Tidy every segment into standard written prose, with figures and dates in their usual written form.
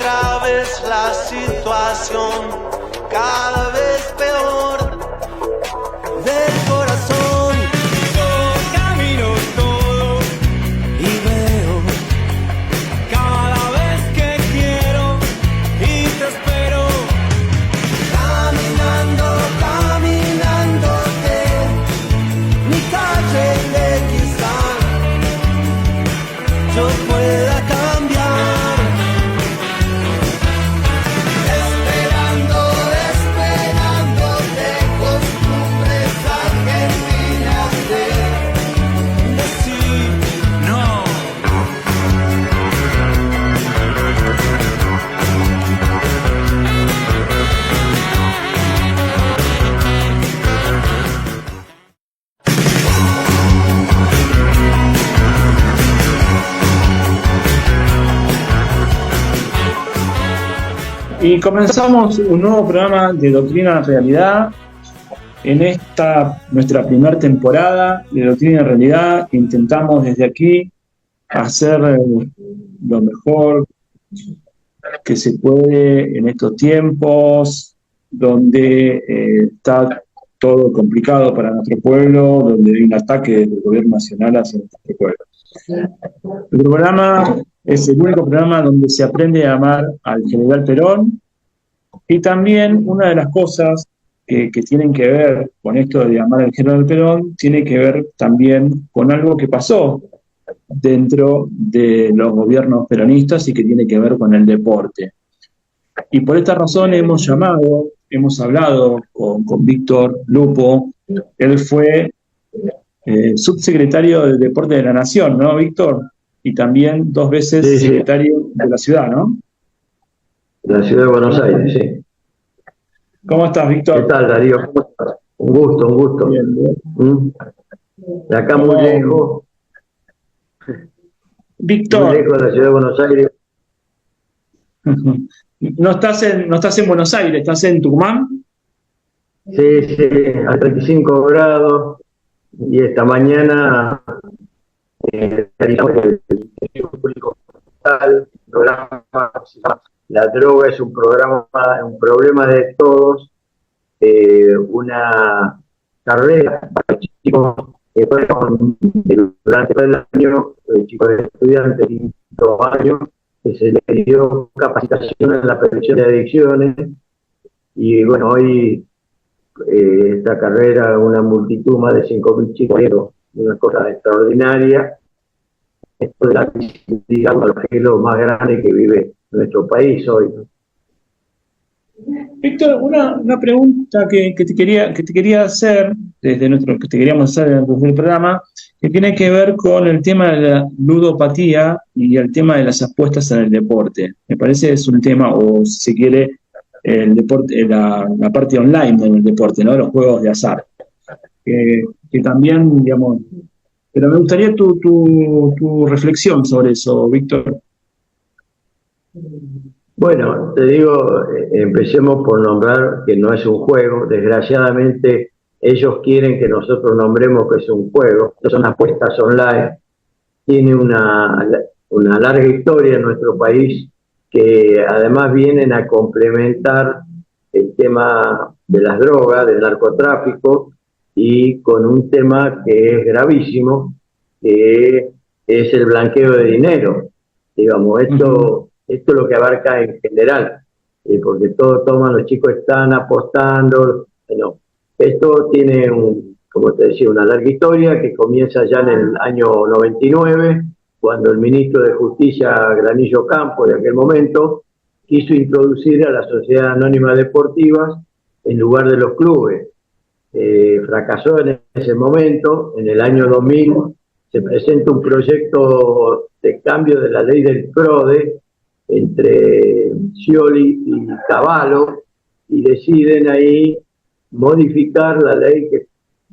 otra vez la situación cada vez peor del corazón. Yo camino todo y veo cada vez que quiero y te espero. Caminando, caminándote, mi calle de cristal, yo pueda cambiar. Esperando, esperándote, costumbres argentinas de decir no. Y comenzamos un nuevo programa de Doctrina en Realidad. En esta, nuestra primera temporada de Doctrina en Realidad, intentamos desde aquí hacer lo mejor que se puede en estos tiempos, donde está todo complicado para nuestro pueblo, donde hay un ataque del gobierno nacional hacia nuestro pueblo. El programa es el único programa donde se aprende a amar al general Perón, y también una de las cosas que tienen que ver con esto de amar al general Perón tiene que ver también con algo que pasó dentro de los gobiernos peronistas y que tiene que ver con el deporte. Y por esta razón hemos hablado con Víctor Lupo. Él fue subsecretario del Deporte de la Nación, ¿no, Víctor? Y también 2 veces Sí. secretario de la ciudad, ¿no? De la ciudad de Buenos Aires, sí. ¿Cómo estás, Víctor? ¿Qué tal, Darío? ¿Cómo estás? Un gusto, un gusto. Bien, bien. De acá muy lejos, Víctor, muy lejos de la ciudad de Buenos Aires. no estás en Buenos Aires, ¿estás en Tucumán? Sí, a 35 grados. Y esta mañana realizamos el público programa. La droga es un problema de todos. Una carrera para chicos que fueron durante todo el año, chicos estudiantes de 5 años, que se les dio capacitación en la prevención de adicciones. Y bueno, hoy esta carrera, una multitud, más de 5.000 chicos, una cosa extraordinaria. Esto de la, digamos, que es lo más grande que vive nuestro país hoy, ¿no? Víctor, una pregunta que te quería hacer que te queríamos hacer desde el programa, que tiene que ver con el tema de la ludopatía y el tema de las apuestas en el deporte. Me parece que es un tema, o si se quiere, el deporte, la parte online del deporte, ¿no? Los juegos de azar. Que también, digamos, pero me gustaría tu reflexión sobre eso, Víctor. Bueno, te digo, empecemos por nombrar que no es un juego. Desgraciadamente, ellos quieren que nosotros nombremos que es un juego. Son apuestas online. Tiene una larga historia en nuestro país, que además vienen a complementar el tema de las drogas, del narcotráfico, y con un tema que es gravísimo, que es el blanqueo de dinero. Digamos, esto es lo que abarca en general, porque todos los chicos están apostando. Bueno, esto tiene, como te decía, una larga historia que comienza ya en el año 99, cuando el ministro de Justicia, Granillo Campos, de aquel momento, quiso introducir a la Sociedad Anónima Deportivas en lugar de los clubes. Fracasó en ese momento. En el año 2000 se presenta un proyecto de cambio de la ley del PRODE entre Scioli y Cavallo, y deciden ahí modificar la ley, que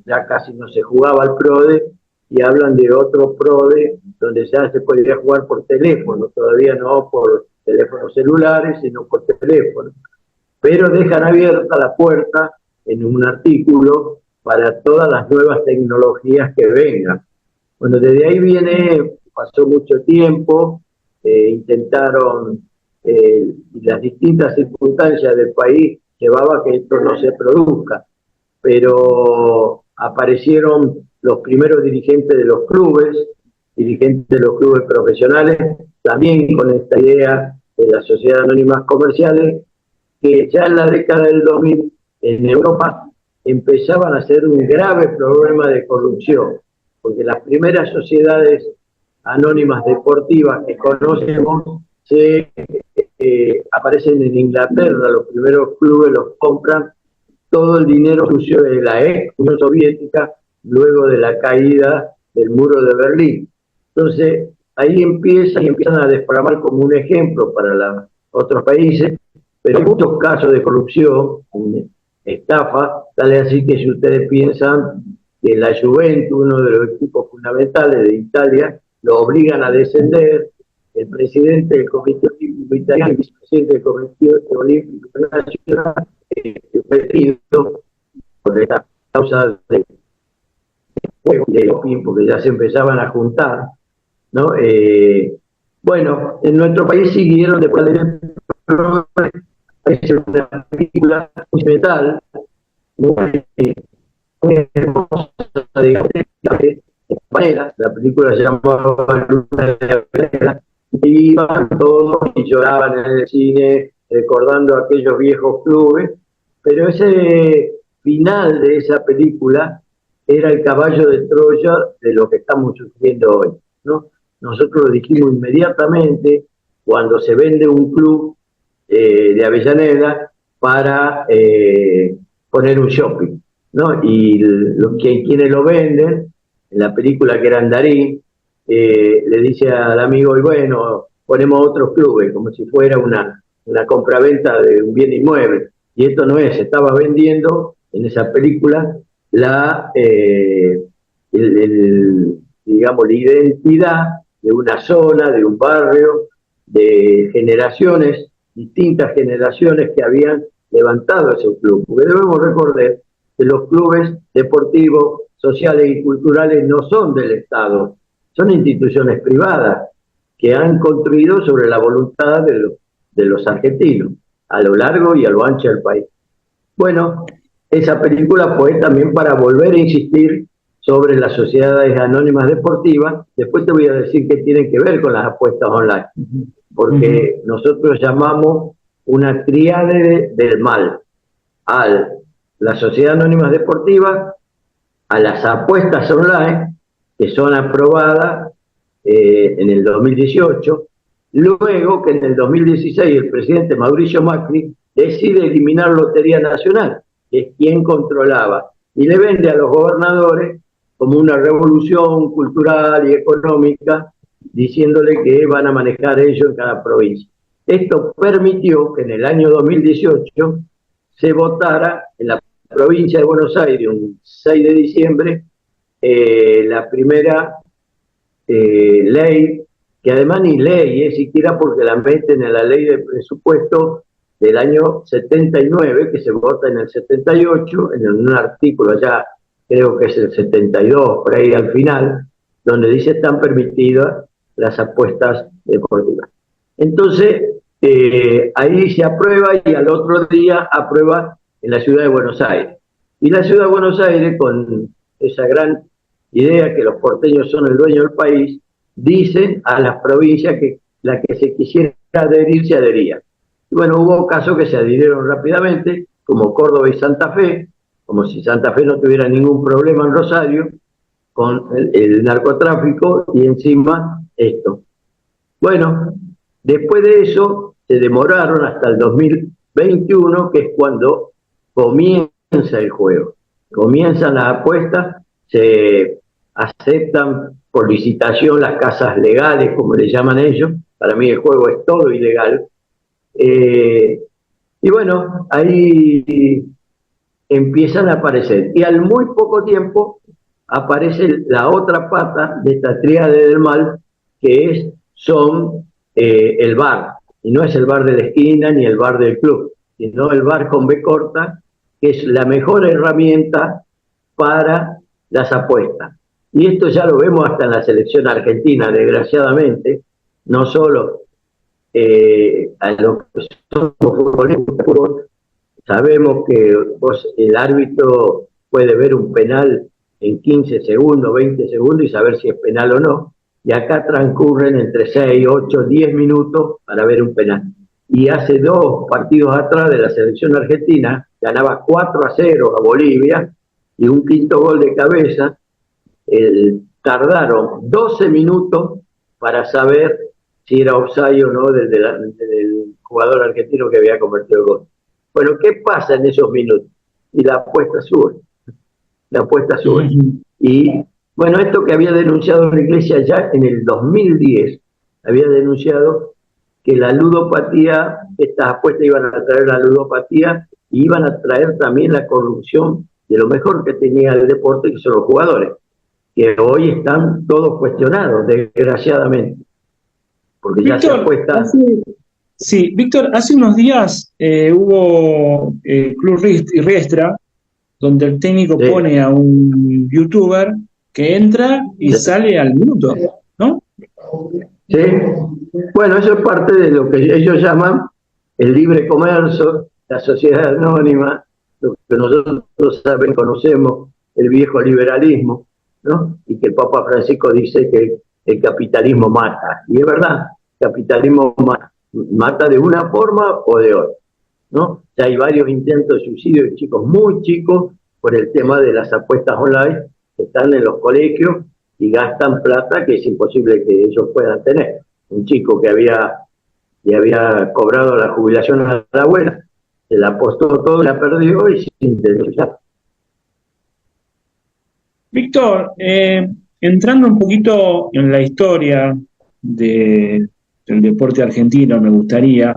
ya casi no se jugaba al PRODE, y hablan de otro PRODE donde ya se podría jugar por teléfono, todavía no por teléfonos celulares, sino por teléfono. Pero dejan abierta la puerta en un artículo para todas las nuevas tecnologías que vengan. Bueno, desde ahí pasó mucho tiempo, intentaron y las distintas circunstancias del país llevaba a que esto no se produzca. Pero aparecieron los primeros dirigentes de los clubes, dirigentes de los clubes profesionales, también con esta idea de las sociedades anónimas comerciales, que ya en la década del 2000 en Europa empezaban a ser un grave problema de corrupción, porque las primeras sociedades anónimas deportivas que conocemos aparecen en Inglaterra. Los primeros clubes los compran todo el dinero sucio de la ex Unión Soviética luego de la caída del muro de Berlín. Entonces ahí empiezan a desparramar como un ejemplo para otros países, pero hay muchos casos de corrupción, estafa, tal es así que si ustedes piensan que la Juventus, uno de los equipos fundamentales de Italia, lo obligan a descender, el presidente del Comité Olímpico Italiano, el vicepresidente del Comité Olímpico Nacional, detenido por esta causa de juego de doping, porque ya se empezaban a juntar, ¿no? Bueno, en nuestro país siguieron después de una película metal muy hermosa, digamos, la película se llamaba Luna de Vela, y iban todos y lloraban en el cine recordando aquellos viejos clubes, pero ese final de esa película era el caballo de Troya de lo que estamos sufriendo hoy, ¿no? Nosotros lo dijimos inmediatamente cuando se vende un club de Avellaneda para poner un shopping, ¿no? Y quienes lo venden, en la película que era Darín, le dice al amigo, y bueno, ponemos otros clubes, como si fuera una compraventa de un bien inmueble. Y esto no es, estaba vendiendo en esa película digamos, la identidad de una zona, de un barrio, de generaciones, distintas generaciones que habían levantado ese club. Porque debemos recordar que los clubes deportivos, sociales y culturales no son del Estado, son instituciones privadas que han construido sobre la voluntad de los argentinos a lo largo y a lo ancho del país. Bueno, esa película fue también para volver a insistir sobre las sociedades anónimas deportivas. Después te voy a decir qué tienen que ver con las apuestas online, porque nosotros llamamos una tríade del mal a las sociedades anónimas deportivas, a las apuestas online, que son aprobadas en el 2018, luego que en el 2016 el presidente Mauricio Macri decide eliminar Lotería Nacional, que es quien controlaba, y le vende a los gobernadores como una revolución cultural y económica, diciéndole que van a manejar ellos en cada provincia. Esto permitió que en el año 2018 se votara en la provincia de Buenos Aires, un 6 de diciembre, la primera ley, que además ni ley es siquiera porque la meten en la ley de presupuesto del año 79, que se vota en el 78, en un artículo allá, creo que es el 72, por ahí al final, donde dice están permitidas las apuestas deportivas. Entonces, ahí se aprueba y al otro día aprueba en la ciudad de Buenos Aires. Y la ciudad de Buenos Aires, con esa gran idea que los porteños son el dueño del país, dicen a las provincias que la que se quisiera adherir se adhería. Y bueno, hubo casos que se adhirieron rápidamente, como Córdoba y Santa Fe, como si Santa Fe no tuviera ningún problema en Rosario con el narcotráfico y encima esto. Bueno, después de eso se demoraron hasta el 2021, que es cuando comienza el juego. Comienzan las apuestas, se aceptan por licitación las casas legales, como le llaman ellos. Para mí el juego es todo ilegal. Y bueno, ahí empiezan a aparecer. Y al muy poco tiempo aparece la otra pata de esta tríade del mal, que son el bar. Y no es el bar de la esquina ni el bar del club, sino el bar con B corta, que es la mejor herramienta para las apuestas. Y esto ya lo vemos hasta en la selección argentina, desgraciadamente, no solo a lo que somos futbolistas, sabemos que el árbitro puede ver un penal en 15 segundos, 20 segundos y saber si es penal o no. Y acá transcurren entre 6, 8, 10 minutos para ver un penal. Y hace 2 partidos atrás de la selección argentina, ganaba 4-0 a Bolivia, y un quinto gol de cabeza, tardaron 12 minutos para saber si era offside o no del jugador argentino que había convertido el gol. Bueno, ¿qué pasa en esos minutos? Y la apuesta sube. La apuesta sube. Y bueno, esto que había denunciado la Iglesia ya en el 2010, había denunciado que la ludopatía, estas apuestas iban a traer la ludopatía y iban a traer también la corrupción de lo mejor que tenía el deporte, que son los jugadores, que hoy están todos cuestionados, desgraciadamente. Porque Víctor, ya se apuesta... Sí, Víctor, hace unos días hubo Club Riestra, donde el técnico pone a un youtuber que entra y sale al minuto, ¿no? Sí, bueno, eso es parte de lo que ellos llaman el libre comercio, la sociedad anónima, lo que nosotros conocemos, el viejo liberalismo, ¿no? Y que el Papa Francisco dice que el capitalismo mata. Y es verdad, el capitalismo mata de una forma o de otra, ¿no? Ya hay varios intentos de suicidio de chicos muy chicos por el tema de las apuestas online que están en los colegios y gastan plata que es imposible que ellos puedan tener. Un chico que había cobrado la jubilación a la abuela, se la apostó todo, la perdió y sin denunciar. Víctor, entrando un poquito en la historia del deporte argentino, me gustaría,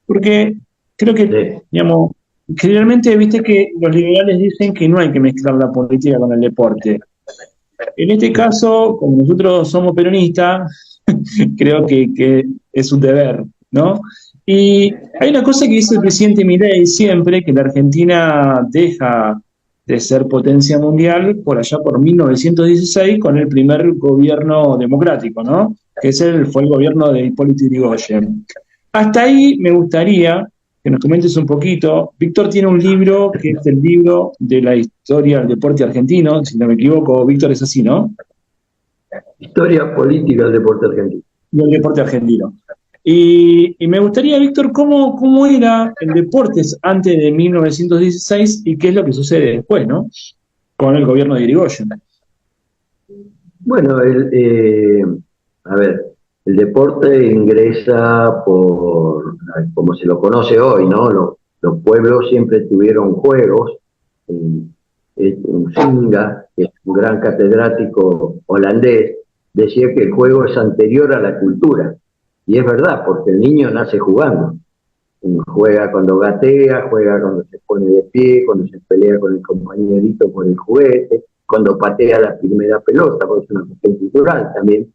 porque creo que, digamos, generalmente viste que los liberales dicen que no hay que mezclar la política con el deporte. En este caso, como nosotros somos peronistas, creo que es un deber, ¿no? Y hay una cosa que dice el presidente Milei siempre, que la Argentina deja de ser potencia mundial por allá por 1916 con el primer gobierno democrático, ¿no? Que fue el gobierno de Hipólito Yrigoyen. Hasta ahí me gustaría que nos comentes un poquito. Víctor tiene un libro que es el libro de la historia del deporte argentino, si no me equivoco, Víctor, es así, ¿no? Historia política del deporte argentino. Del deporte argentino. Y me gustaría, Víctor, ¿cómo era el deporte antes de 1916 y qué es lo que sucede después, ¿no? Con el gobierno de Yrigoyen. Bueno, a ver, el deporte ingresa por, como se lo conoce hoy, ¿no? Los pueblos siempre tuvieron juegos. Singa, que es un gran catedrático holandés, decía que el juego es anterior a la cultura. Y es verdad, porque el niño nace jugando. Juega cuando gatea, juega cuando se pone de pie, cuando se pelea con el compañerito por el juguete, cuando patea la primera pelota, porque es una cuestión cultural también.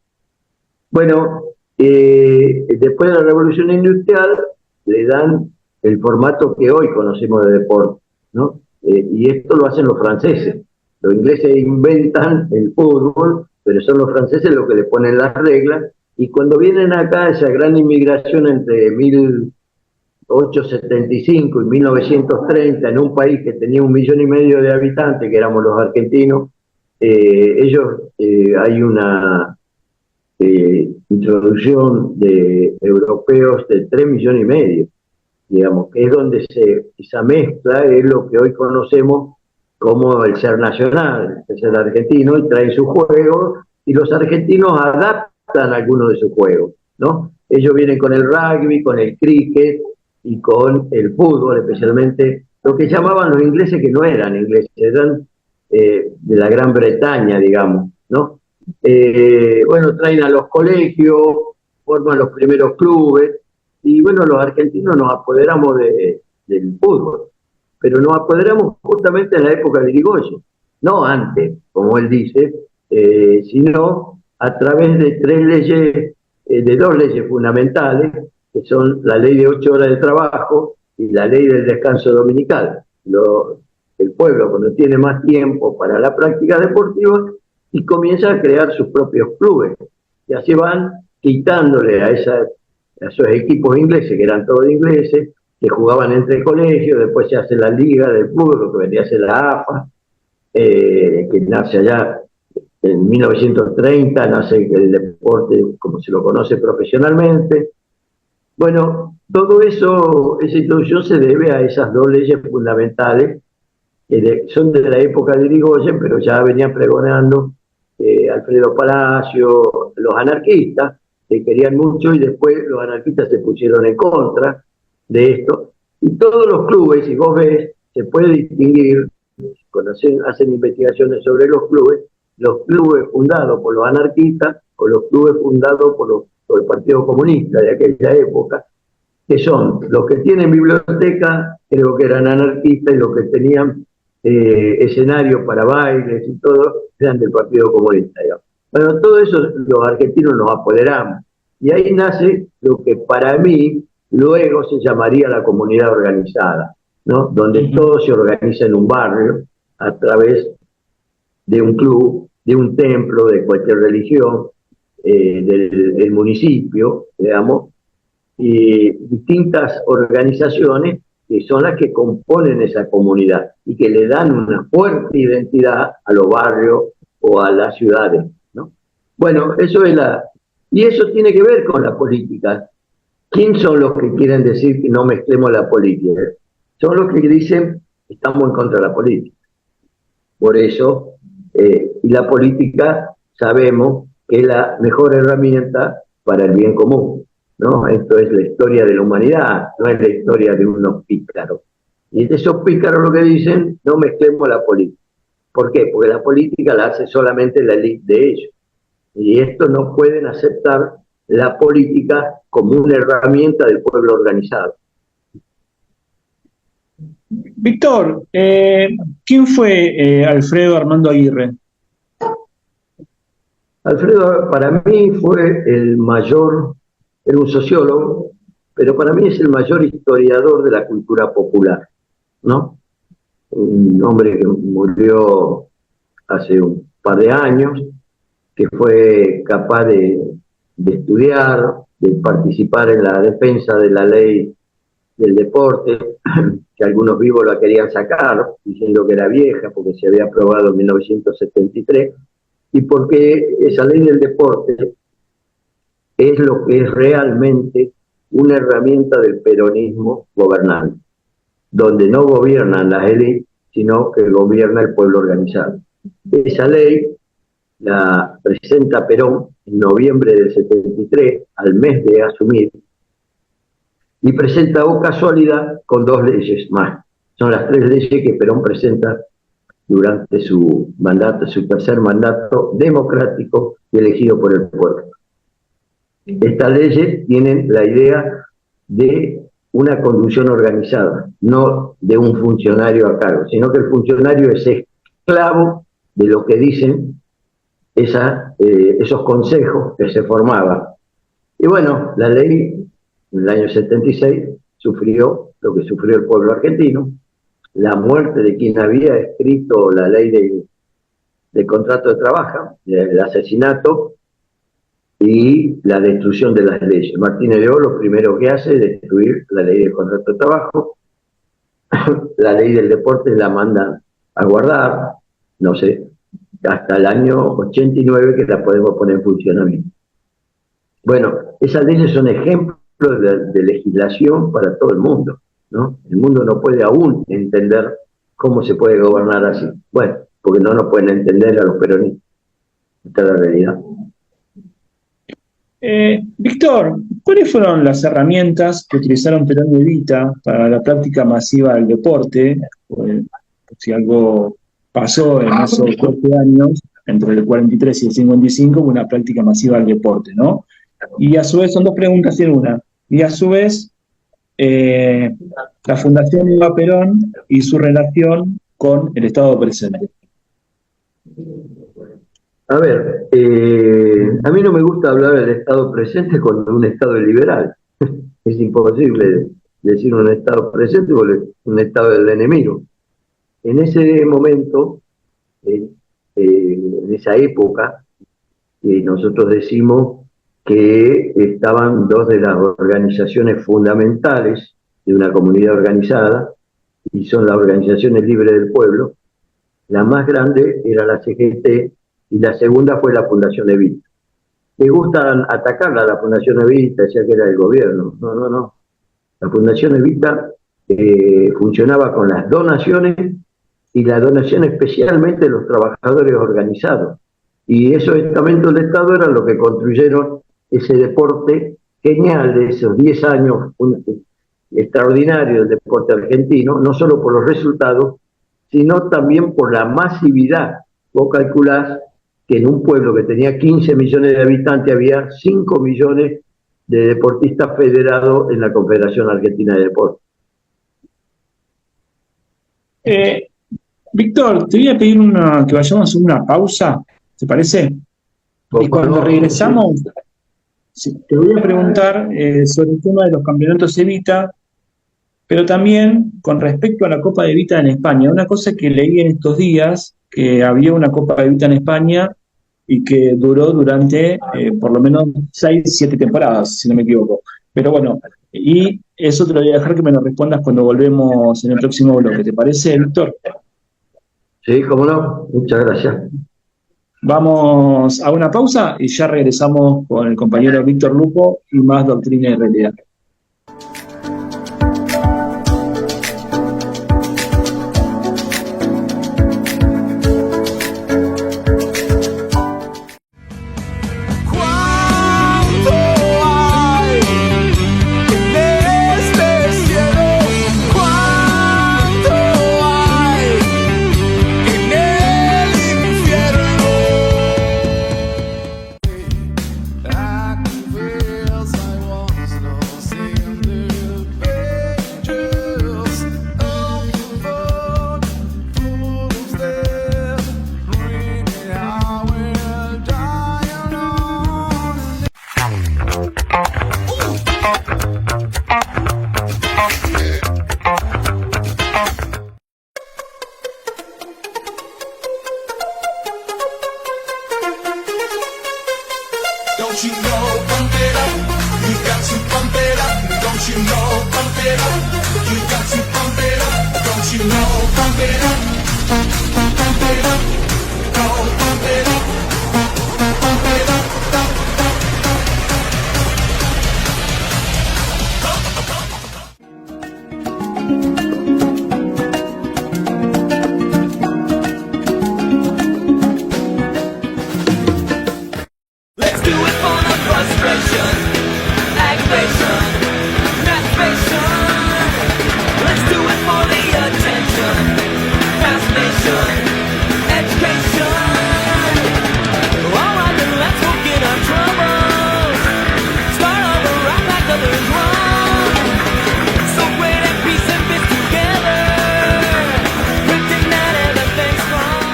Bueno, después de la Revolución Industrial le dan el formato que hoy conocemos de deporte, ¿no? Y esto lo hacen los franceses. Los ingleses inventan el fútbol, pero son los franceses los que le ponen las reglas. Y cuando vienen acá, esa gran inmigración entre 1875 y 1930, en un país que tenía 1,5 millones de habitantes, que éramos los argentinos, hay una introducción de europeos de 3,5 millones, digamos, que es donde esa mezcla es lo que hoy conocemos como el ser nacional, el ser argentino, y trae sus juegos, y los argentinos adaptan algunos de sus juegos, ¿no? Ellos vienen con el rugby, con el cricket y con el fútbol, especialmente lo que llamaban los ingleses, que no eran ingleses, eran de la Gran Bretaña, digamos, ¿no? Bueno, traen a los colegios, forman los primeros clubes, y bueno, los argentinos nos apoderamos del fútbol, pero nos apoderamos justamente en la época de Yrigoyen, no antes, como él dice, sino a través de 3 leyes, de 2 leyes fundamentales, que son la ley de 8 horas de trabajo y la ley del descanso dominical. El pueblo, cuando tiene más tiempo para la práctica deportiva, y comienza a crear sus propios clubes, y así van quitándole a esos equipos ingleses, que eran todos ingleses, que jugaban entre colegios, después se hace la Liga del Fútbol, lo que vendría a ser la AFA, que nace allá en 1930, nace el deporte como se lo conoce profesionalmente. Bueno, todo eso, esa introducción se debe a esas dos leyes fundamentales, que son de la época de Irigoyen, pero ya venían pregonando Alfredo Palacio, los anarquistas, que querían mucho, y después los anarquistas se pusieron en contra de esto. Y todos los clubes, si vos ves, se puede distinguir, cuando hacen investigaciones sobre los clubes fundados por los anarquistas o los clubes fundados por el Partido Comunista de aquella época, que son los que tienen biblioteca, creo que eran anarquistas, y los que tenían escenarios para bailes y todo, eran del Partido Comunista. Digamos. Bueno, todo eso los argentinos nos apoderamos. Y ahí nace lo que para mí luego se llamaría la comunidad organizada, ¿no? Donde todo se organiza en un barrio a través de un club, de un templo, de cualquier religión, del municipio, digamos, y distintas organizaciones que son las que componen esa comunidad y que le dan una fuerte identidad a los barrios o a las ciudades, ¿no? Bueno, eso es y eso tiene que ver con la política. ¿Quién son los que quieren decir que no mezclemos la política? Son los que dicen que estamos en contra de la política. Por eso, y la política sabemos que es la mejor herramienta para el bien común, ¿no? Esto es la historia de la humanidad, no es la historia de unos pícaros. Y esos pícaros lo que dicen, no mezclemos la política. ¿Por qué? Porque la política la hace solamente la élite de ellos. Y esto no pueden aceptar la política como una herramienta del pueblo organizado. Víctor, ¿quién fue Alfredo Armando Aguirre? Alfredo para mí fue el mayor, era un sociólogo, pero para mí es el mayor historiador de la cultura popular, ¿no? Un hombre que murió hace un par de años, que fue capaz de estudiar, de participar en la defensa de la ley del deporte, que algunos vivos la querían sacar, diciendo que era vieja, porque se había aprobado en 1973, y porque esa ley del deporte es lo que es realmente una herramienta del peronismo gobernante, donde no gobiernan las élites, sino que gobierna el pueblo organizado. Esa ley la presenta Perón en noviembre del 73, al mes de asumir, y presenta, o casualidad, con dos leyes más. Son las tres leyes que Perón presenta durante su mandato, su tercer mandato democrático y elegido por el pueblo. Estas leyes tienen la idea de una conducción organizada, no de un funcionario a cargo, sino que el funcionario es esclavo de lo que dicen esos consejos que se formaban. Y bueno, la ley en el año 76 sufrió lo que sufrió el pueblo argentino, la muerte de quien había escrito la ley de contrato de trabajo, el asesinato y la destrucción de las leyes. Martínez de Oz lo primero que hace es destruir la ley de contrato de trabajo, la ley del deporte la manda a guardar, no sé, hasta el año 89 que la podemos poner en funcionamiento. Bueno, esas leyes son ejemplos de legislación para todo el mundo, ¿no? El mundo no puede aún entender cómo se puede gobernar así. Bueno, porque no nos pueden entender a los peronistas. Esta es la realidad. Víctor, ¿cuáles fueron las herramientas que utilizaron Perón y Evita para la práctica masiva del deporte? Si algo pasó en esos 12 años, entre el 43 y el 55, una práctica masiva del deporte, ¿no? Y a su vez, son dos preguntas en una. Y a su vez, la Fundación Eva Perón y su relación con el Estado presente. A ver, a mí no me gusta hablar del Estado presente con un Estado liberal. Es imposible decir un Estado presente con un Estado del enemigo. En ese momento, en esa época, nosotros decimos que estaban dos de las organizaciones fundamentales de una comunidad organizada, y son las organizaciones libres del pueblo. La más grande era la CGT y la segunda fue la Fundación Evita. Les gusta atacarla a la Fundación Evita, decía que era el gobierno. No, no, no. La Fundación Evita funcionaba con las donaciones, y la donación especialmente de los trabajadores organizados. Y esos estamentos del Estado eran los que construyeron ese deporte genial de esos 10 años, extraordinario del deporte argentino, no solo por los resultados, sino también por la masividad. Vos calculás que en un pueblo que tenía 15 millones de habitantes había 5 millones de deportistas federados en la Confederación Argentina de Deportes. Víctor, te voy a pedir que vayamos a una pausa, ¿te parece? Y cuando regresamos, te voy a preguntar sobre el tema de los campeonatos Evita, pero también con respecto a la Copa de Evita en España. Una cosa que leí en estos días, que había una Copa de Evita en España y que duró durante por lo menos 6, 7 temporadas, si no me equivoco. Pero bueno, y eso te lo voy a dejar que me lo respondas cuando volvemos en el próximo bloque. ¿Te parece, Víctor? Sí, cómo no. Muchas gracias. Vamos a una pausa y ya regresamos con el compañero Víctor Lupo y más Doctrina y Realidad. Don't you know, pump it up, you got to pump it up. Don't you know, pump it up, you got to pump it up. Don't you know, pump it up, pump it up, oh, pump it up, pump it up. Let's do it for the frustration, aggravation, masturbation. Let's do it for the attention, fascination, education. Alright then, let's forget our troubles. Start over, right like others wrong. So great at peace and fit together, printing that everything's wrong.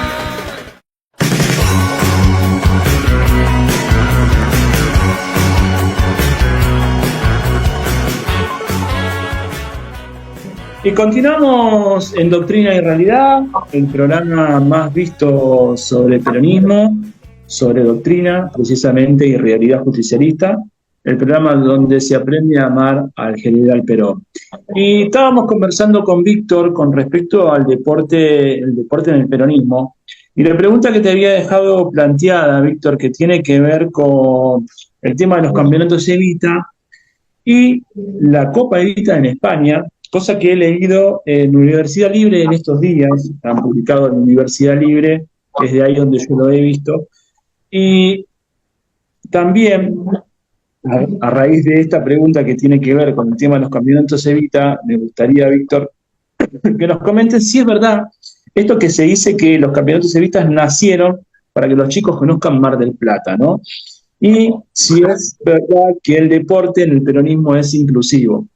Y continuamos en Doctrina y Realidad, el programa más visto sobre peronismo, sobre doctrina, precisamente, y realidad justicialista, el programa donde se aprende a amar al general Perón. Y estábamos conversando con Víctor con respecto al deporte en el peronismo, y la pregunta que te había dejado planteada, Víctor, que tiene que ver con el tema de los campeonatos Evita y la Copa Evita en España, cosa que he leído en Universidad Libre en estos días, han publicado en Universidad Libre, es de ahí donde yo lo he visto, y también, a raíz de esta pregunta que tiene que ver con el tema de los campeonatos Evita, me gustaría, Víctor, que nos comenten si es verdad esto que se dice que los campeonatos Evita nacieron para que los chicos conozcan Mar del Plata, ¿no? Y si es verdad que el deporte en el peronismo es inclusivo.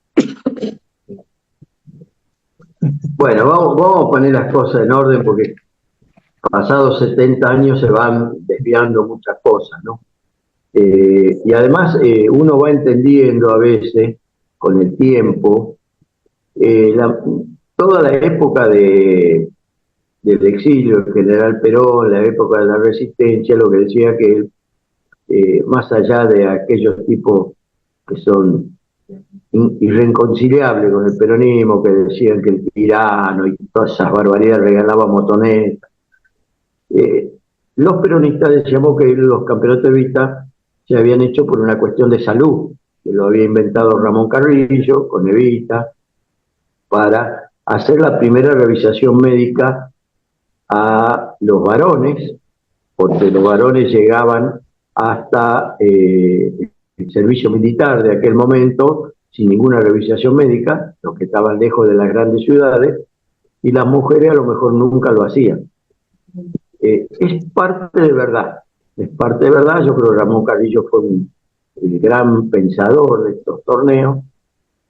Bueno, vamos a poner las cosas en orden porque pasados 70 años se van desviando muchas cosas, ¿no? Y además uno va entendiendo a veces con el tiempo toda la época del exilio del general Perón, la época de la resistencia, lo que decía que él más allá de aquellos tipos que son irreconciliables con el peronismo, que decían que el tirano y todas esas barbaridades regalaba motonetas. Los peronistas decíamos que los campeonatos de Evita se habían hecho por una cuestión de salud, que lo había inventado Ramón Carrillo con Evita, para hacer la primera revisación médica a los varones, porque los varones llegaban hasta el servicio militar de aquel momento sin ninguna revisación médica, los que estaban lejos de las grandes ciudades, y las mujeres a lo mejor nunca lo hacían. Es parte de verdad, yo creo que Ramón Carrillo fue el gran pensador de estos torneos,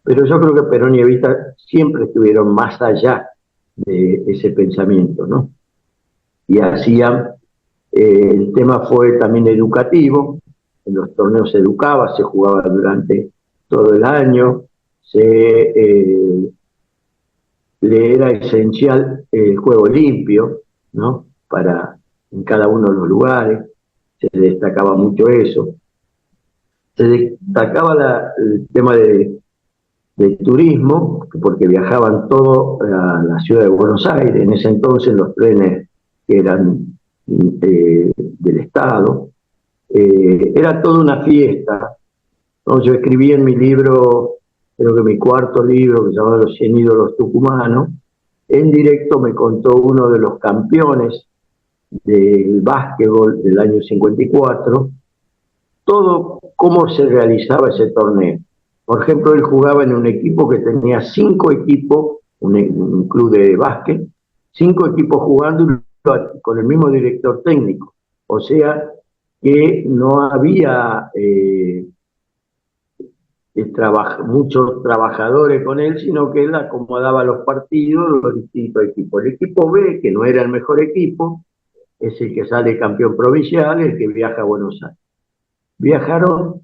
pero yo creo que Perón y Evita siempre estuvieron más allá de ese pensamiento, ¿no? Y hacían, el tema fue también educativo, en los torneos se educaba, se jugaba durante todo el año, le era esencial el juego limpio, ¿no? En cada uno de los lugares, se destacaba mucho eso. Se destacaba el tema de turismo, porque viajaban todos a la ciudad de Buenos Aires, en ese entonces los trenes que eran del Estado, era toda una fiesta, ¿no? Yo escribí en mi libro, creo que mi cuarto libro, que se llamaba Los 100 ídolos tucumanos, en directo me contó uno de los campeones del básquetbol del año 54, todo cómo se realizaba ese torneo. Por ejemplo, él jugaba en un equipo que tenía 5 equipos, un club de básquet, 5 equipos jugando con el mismo director técnico. O sea que no había muchos trabajadores con él, sino que él acomodaba los partidos, los distintos equipos. El equipo B, que no era el mejor equipo, es el que sale campeón provincial, el que viaja a Buenos Aires. Viajaron,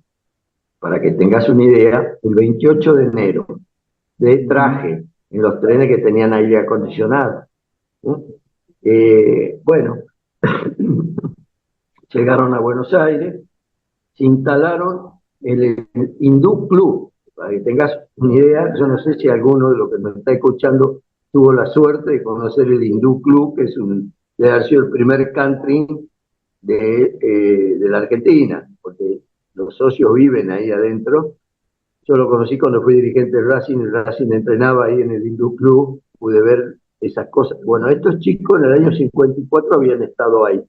para que tengas una idea, el 28 de enero, de traje, en los trenes que tenían aire acondicionado. Bueno, llegaron a Buenos Aires, se instalaron en el Hindú Club. Para que tengas una idea, yo no sé si alguno de los que me está escuchando tuvo la suerte de conocer el Hindú Club, que es debe haber sido el primer country de la Argentina, porque los socios viven ahí adentro. Yo lo conocí cuando fui dirigente de Racing, el Racing entrenaba ahí en el Hindú Club, pude ver esas cosas. Bueno, estos chicos en el año 54 habían estado ahí.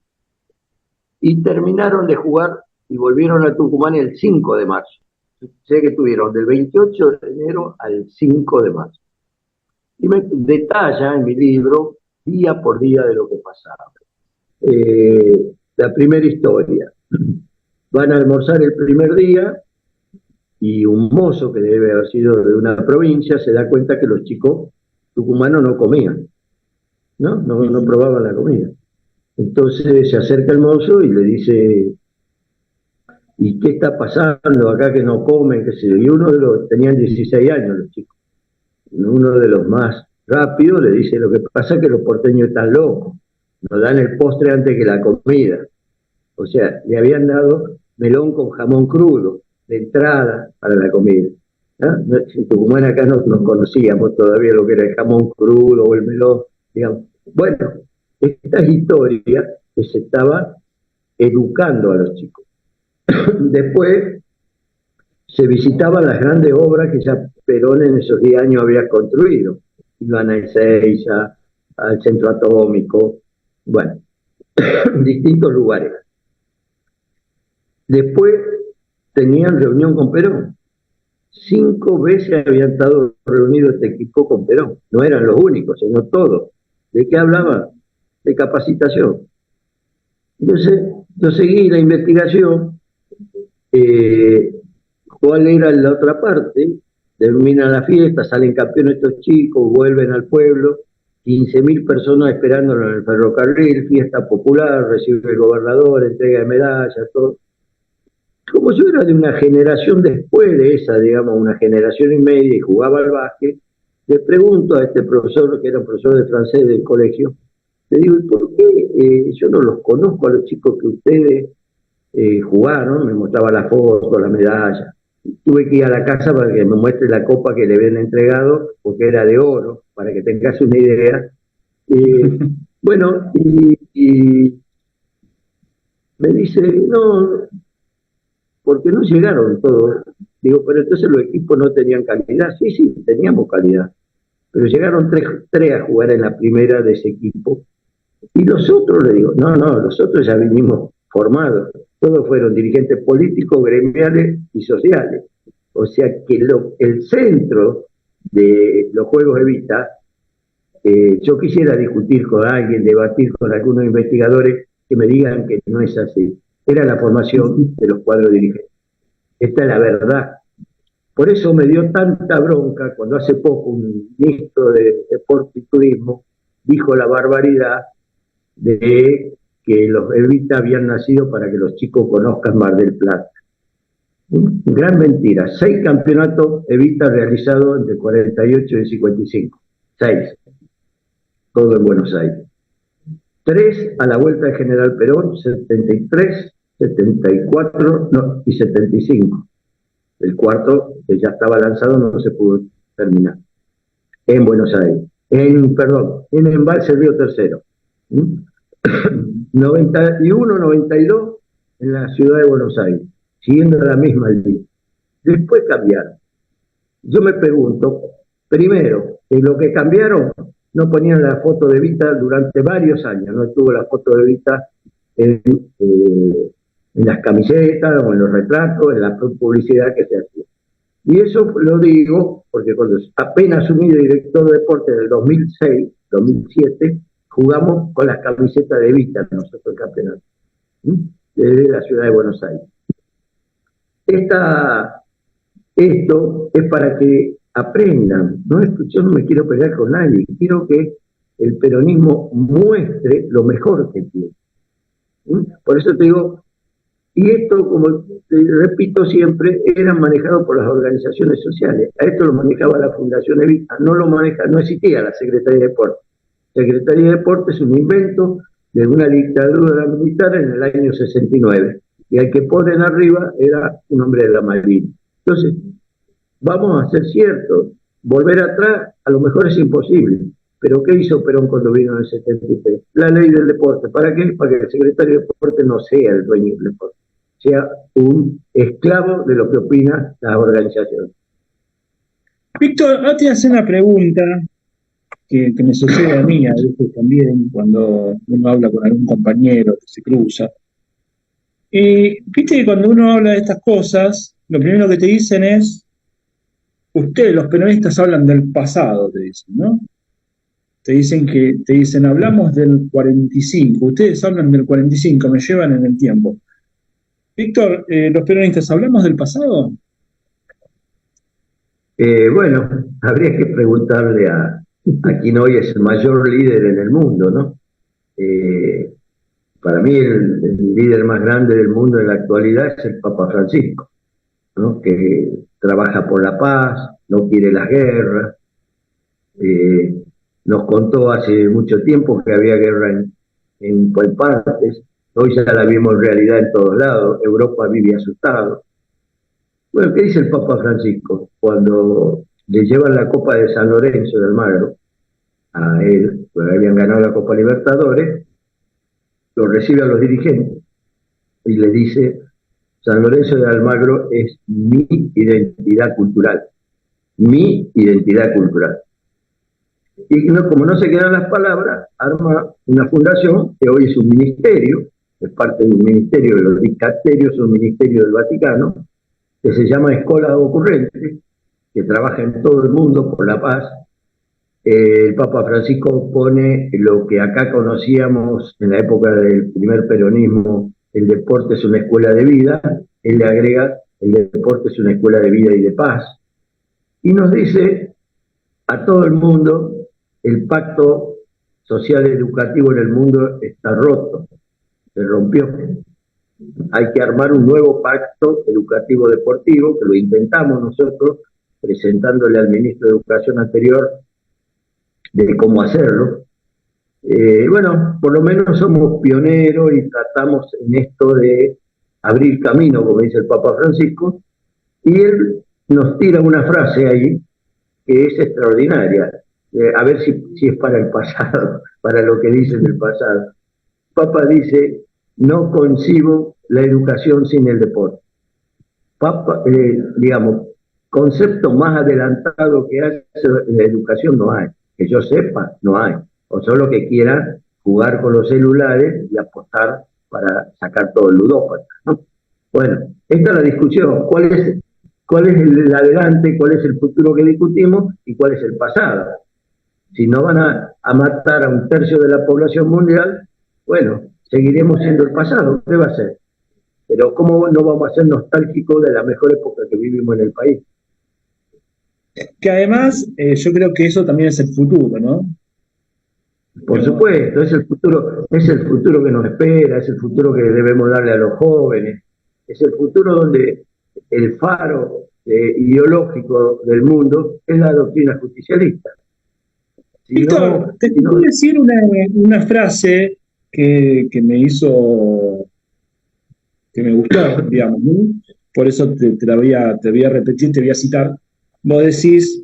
Y terminaron de jugar y volvieron a Tucumán el 5 de marzo. Sé que tuvieron del 28 de enero al 5 de marzo. Y me detalla en mi libro, día por día, de lo que pasaba. La primera historia. Van a almorzar el primer día y un mozo que debe haber sido de una provincia se da cuenta que los chicos tucumanos no comían, no probaban la comida. Entonces se acerca el mozo y le dice: ¿y qué está pasando acá que no comen? ¿Qué sé yo? Y uno de los, tenían 16 años los chicos, uno de los más rápidos le dice: lo que pasa es que los porteños están locos, nos dan el postre antes que la comida. O sea, le habían dado melón con jamón crudo de entrada para la comida. En Tucumán acá no conocíamos todavía lo que era el jamón crudo o el melón, digamos. Bueno, estas historias que se estaba educando a los chicos. Después se visitaban las grandes obras que ya Perón en esos 10 años había construido. Iban a Ezeiza, al Centro Atómico, bueno, distintos lugares. Después tenían reunión con Perón. 5 veces habían estado reunidos este equipo con Perón. No eran los únicos, sino todos. ¿De qué hablaban? De capacitación. Entonces, yo seguí la investigación. ¿Cuál era la otra parte? Terminan la fiesta, salen campeones estos chicos, vuelven al pueblo, 15.000 personas esperándolo en el ferrocarril, fiesta popular, recibe el gobernador, entrega de medallas, todo. Como yo era de una generación después de esa, digamos, una generación y media, y jugaba al básquet, le pregunto a este profesor, que era un profesor de francés del colegio, le digo: ¿y por qué yo no los conozco a los chicos que ustedes jugaron, me mostraba la foto, la medalla. Tuve que ir a la casa para que me muestre la copa que le habían entregado, porque era de oro, para que tengas una idea. Bueno, y me dice, no, porque no llegaron todos. Digo, pero entonces los equipos no tenían calidad. Sí, sí, teníamos calidad. Pero llegaron tres a jugar en la primera de ese equipo. Y los otros, le digo, no, los otros ya vinimos formados. Todos fueron dirigentes políticos, gremiales y sociales. O sea que el centro de los Juegos Evita, yo quisiera discutir con alguien, debatir con algunos investigadores que me digan que no es así. Era la formación de los cuadros dirigentes. Esta es la verdad. Por eso me dio tanta bronca cuando hace poco un ministro de Deporte y Turismo dijo la barbaridad de que los Evita habían nacido para que los chicos conozcan Mar del Plata. Gran mentira. 6 campeonatos Evita realizados entre 48 y 55. 6. Todo en Buenos Aires. 3 a la Vuelta de General Perón, 73, 74 y 75. El cuarto, que ya estaba lanzado, no se pudo terminar. En Buenos Aires. En Embalse Río Tercero. 91, 92 en la ciudad de Buenos Aires, siguiendo la misma línea. Después cambiaron. Yo me pregunto, primero, en lo que cambiaron, no ponían la foto de Evita durante varios años, no estuvo la foto de Evita en las camisetas o en los retratos, en la publicidad que se hacía. Y eso lo digo porque cuando apenas asumí de director de deporte en el 2006, 2007, jugamos con las camisetas de Evita nosotros el campeonato, desde la ciudad de Buenos Aires. Esto es para que aprendan, ¿no? Yo no me quiero pelear con nadie, quiero que el peronismo muestre lo mejor que tiene. Por eso te digo, y esto, como te repito siempre, era manejado por las organizaciones sociales. A esto lo manejaba la Fundación Evita, no existía la Secretaría de Deporte. La Secretaría de Deporte es un invento de una dictadura militar en el año 69, y al que ponen arriba era un hombre de la Malvinas. Entonces, vamos a ser ciertos, volver atrás a lo mejor es imposible, pero ¿qué hizo Perón cuando vino en el 73? La ley del deporte. ¿Para qué? Para que el secretario de deporte no sea el dueño del deporte, sea un esclavo de lo que opinan las organizaciones. Víctor, ahora te hace una pregunta que me sucede a mí a veces también cuando uno habla con algún compañero que se cruza. Viste que cuando uno habla de estas cosas, lo primero que te dicen es, ustedes los peronistas hablan del pasado, te dicen, ¿no? Te dicen, hablamos del 45, ustedes hablan del 45, me llevan en el tiempo. Víctor, ¿los peronistas hablamos del pasado? Bueno, habría que preguntarle a quien hoy es el mayor líder en el mundo, ¿no? Para mí el líder más grande del mundo en la actualidad es el Papa Francisco, ¿no? Que trabaja por la paz, no quiere las guerras. Nos contó hace mucho tiempo que había guerra en partes. Hoy ya la vimos en realidad en todos lados. Europa vive asustado. Bueno, ¿qué dice el Papa Francisco? Cuando le llevan la Copa de San Lorenzo de Almagro a él, porque habían ganado la Copa Libertadores, lo recibe a los dirigentes y le dice, San Lorenzo de Almagro es mi identidad cultural. Mi identidad cultural. Y como no se quedan las palabras, arma una fundación que hoy es un ministerio, es parte de un ministerio de los dicasterios, un ministerio del Vaticano, que se llama Escola Ocurrente, que trabaja en todo el mundo por la paz. El Papa Francisco pone lo que acá conocíamos en la época del primer peronismo, el deporte es una escuela de vida, él le agrega, el deporte es una escuela de vida y de paz, y nos dice a todo el mundo, el pacto social educativo en el mundo está roto, se rompió. Hay que armar un nuevo pacto educativo deportivo, que lo intentamos nosotros, presentándole al ministro de Educación anterior de cómo hacerlo. Bueno, por lo menos somos pioneros y tratamos en esto de abrir camino, como dice el Papa Francisco, y él nos tira una frase ahí que es extraordinaria, a ver si es para el pasado, para lo que dice del pasado. El Papa dice, no concibo la educación sin el deporte. Papa, digamos, concepto más adelantado que hace la educación no hay, que yo sepa, no hay, o solo que quieran jugar con los celulares y apostar para sacar todo el ludópata, ¿no? Bueno, esta es la discusión, cuál es el adelante, cuál es el futuro que discutimos y cuál es el pasado. Si no van a matar a un tercio de la población mundial, bueno, seguiremos siendo el pasado, ¿qué va a ser? Pero ¿cómo no vamos a ser nostálgicos de la mejor época que vivimos en el país? Que además, yo creo que eso también es el futuro, ¿no? Por supuesto, es el futuro que nos espera, es el futuro que debemos darle a los jóvenes, es el futuro donde el faro ideológico del mundo es la doctrina justicialista. Víctor, te quiero decir una frase que me hizo, que me gustó, digamos, ¿no? Por eso te voy a repetir, te voy a citar. Vos decís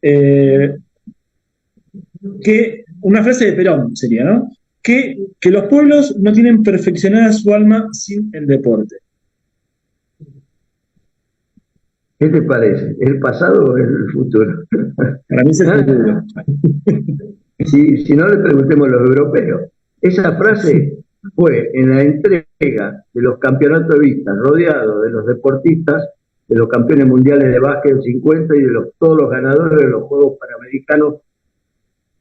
que una frase de Perón sería, ¿no? Que los pueblos no tienen perfeccionada su alma sin el deporte. ¿Qué te parece? ¿El pasado o el futuro? Para mí es el futuro. Si no, le preguntemos a los europeos. Esa frase fue en la entrega de los campeonatos de vista, rodeado de los deportistas, de los campeones mundiales de básquet en 50 y de todos los ganadores de los Juegos Panamericanos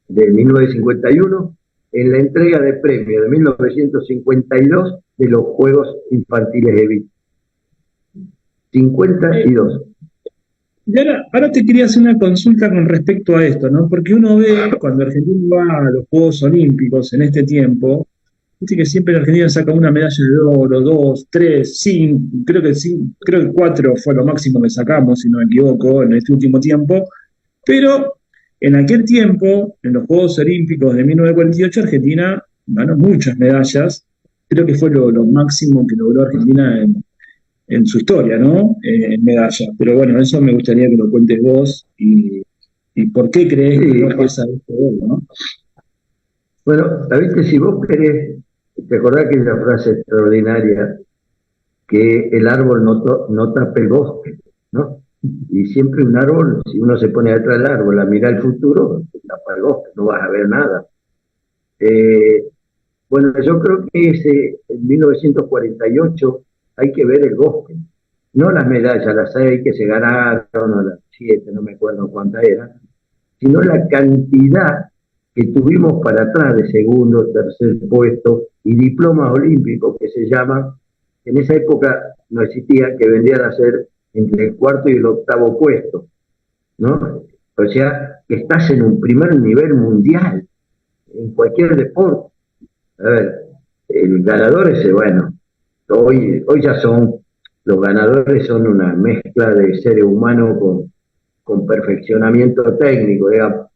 de 1951, en la entrega de premios de 1952 de los Juegos Infantiles de Vista. 52. Y ahora te quería hacer una consulta con respecto a esto, ¿no? Porque uno ve cuando Argentina va a los Juegos Olímpicos en este tiempo, viste que siempre la Argentina saca una medalla de oro, 2, 3, 5, creo que 4 fue lo máximo que sacamos, si no me equivoco, en este último tiempo, pero en aquel tiempo, en los Juegos Olímpicos de 1948, Argentina ganó muchas medallas, creo que fue lo máximo que logró Argentina en su historia, ¿no? En medalla. Pero bueno, eso me gustaría que lo cuentes vos y por qué crees que no es esa oro, ¿no? Bueno, ¿sabiste? Si vos querés, te acordás que es la frase extraordinaria que el árbol no tapa el bosque, ¿no? Y siempre un árbol, si uno se pone detrás del árbol a mirar el futuro, tapa el bosque, no vas a ver nada. Bueno, yo creo que en 1948 hay que ver el bosque, no las medallas, las 6 que se ganaron, o las 7, no me acuerdo cuántas eran, sino la cantidad que tuvimos para atrás de segundo, tercer puesto y diplomas olímpicos que se llaman, en esa época no existía, que vendrían a ser entre el cuarto y el octavo puesto, ¿no? O sea, que estás en un primer nivel mundial, en cualquier deporte. A ver, el ganador ese, bueno, hoy ya los ganadores son una mezcla de seres humanos con perfeccionamiento técnico, digamos.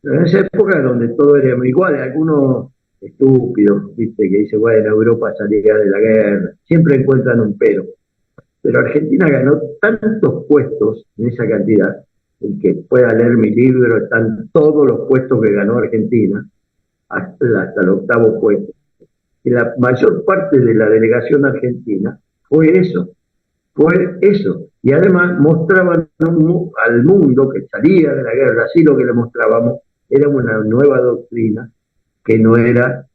En esa época donde todo era igual, algunos estúpidos, viste, que dicen, bueno, Europa salía de la guerra, siempre encuentran un pero Argentina ganó tantos puestos en esa cantidad, el que pueda leer mi libro, están todos los puestos que ganó Argentina, hasta el octavo puesto. Y la mayor parte de la delegación argentina fue eso. Y además mostraban al mundo que salía de la guerra, así lo que le mostrábamos era una nueva doctrina que no era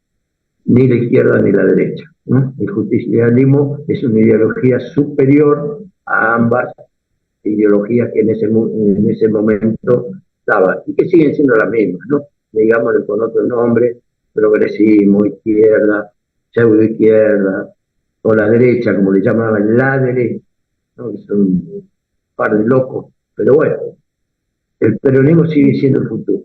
ni la izquierda ni la derecha, ¿no? El justicialismo es una ideología superior a ambas ideologías que en ese momento estaban y que siguen siendo las mismas, ¿no? Digámosle con otro nombre, progresismo, izquierda, pseudoizquierda, o la derecha, como le llamaban, la derecha, ¿no? Que son un par de locos, pero bueno, el peronismo sigue siendo el futuro.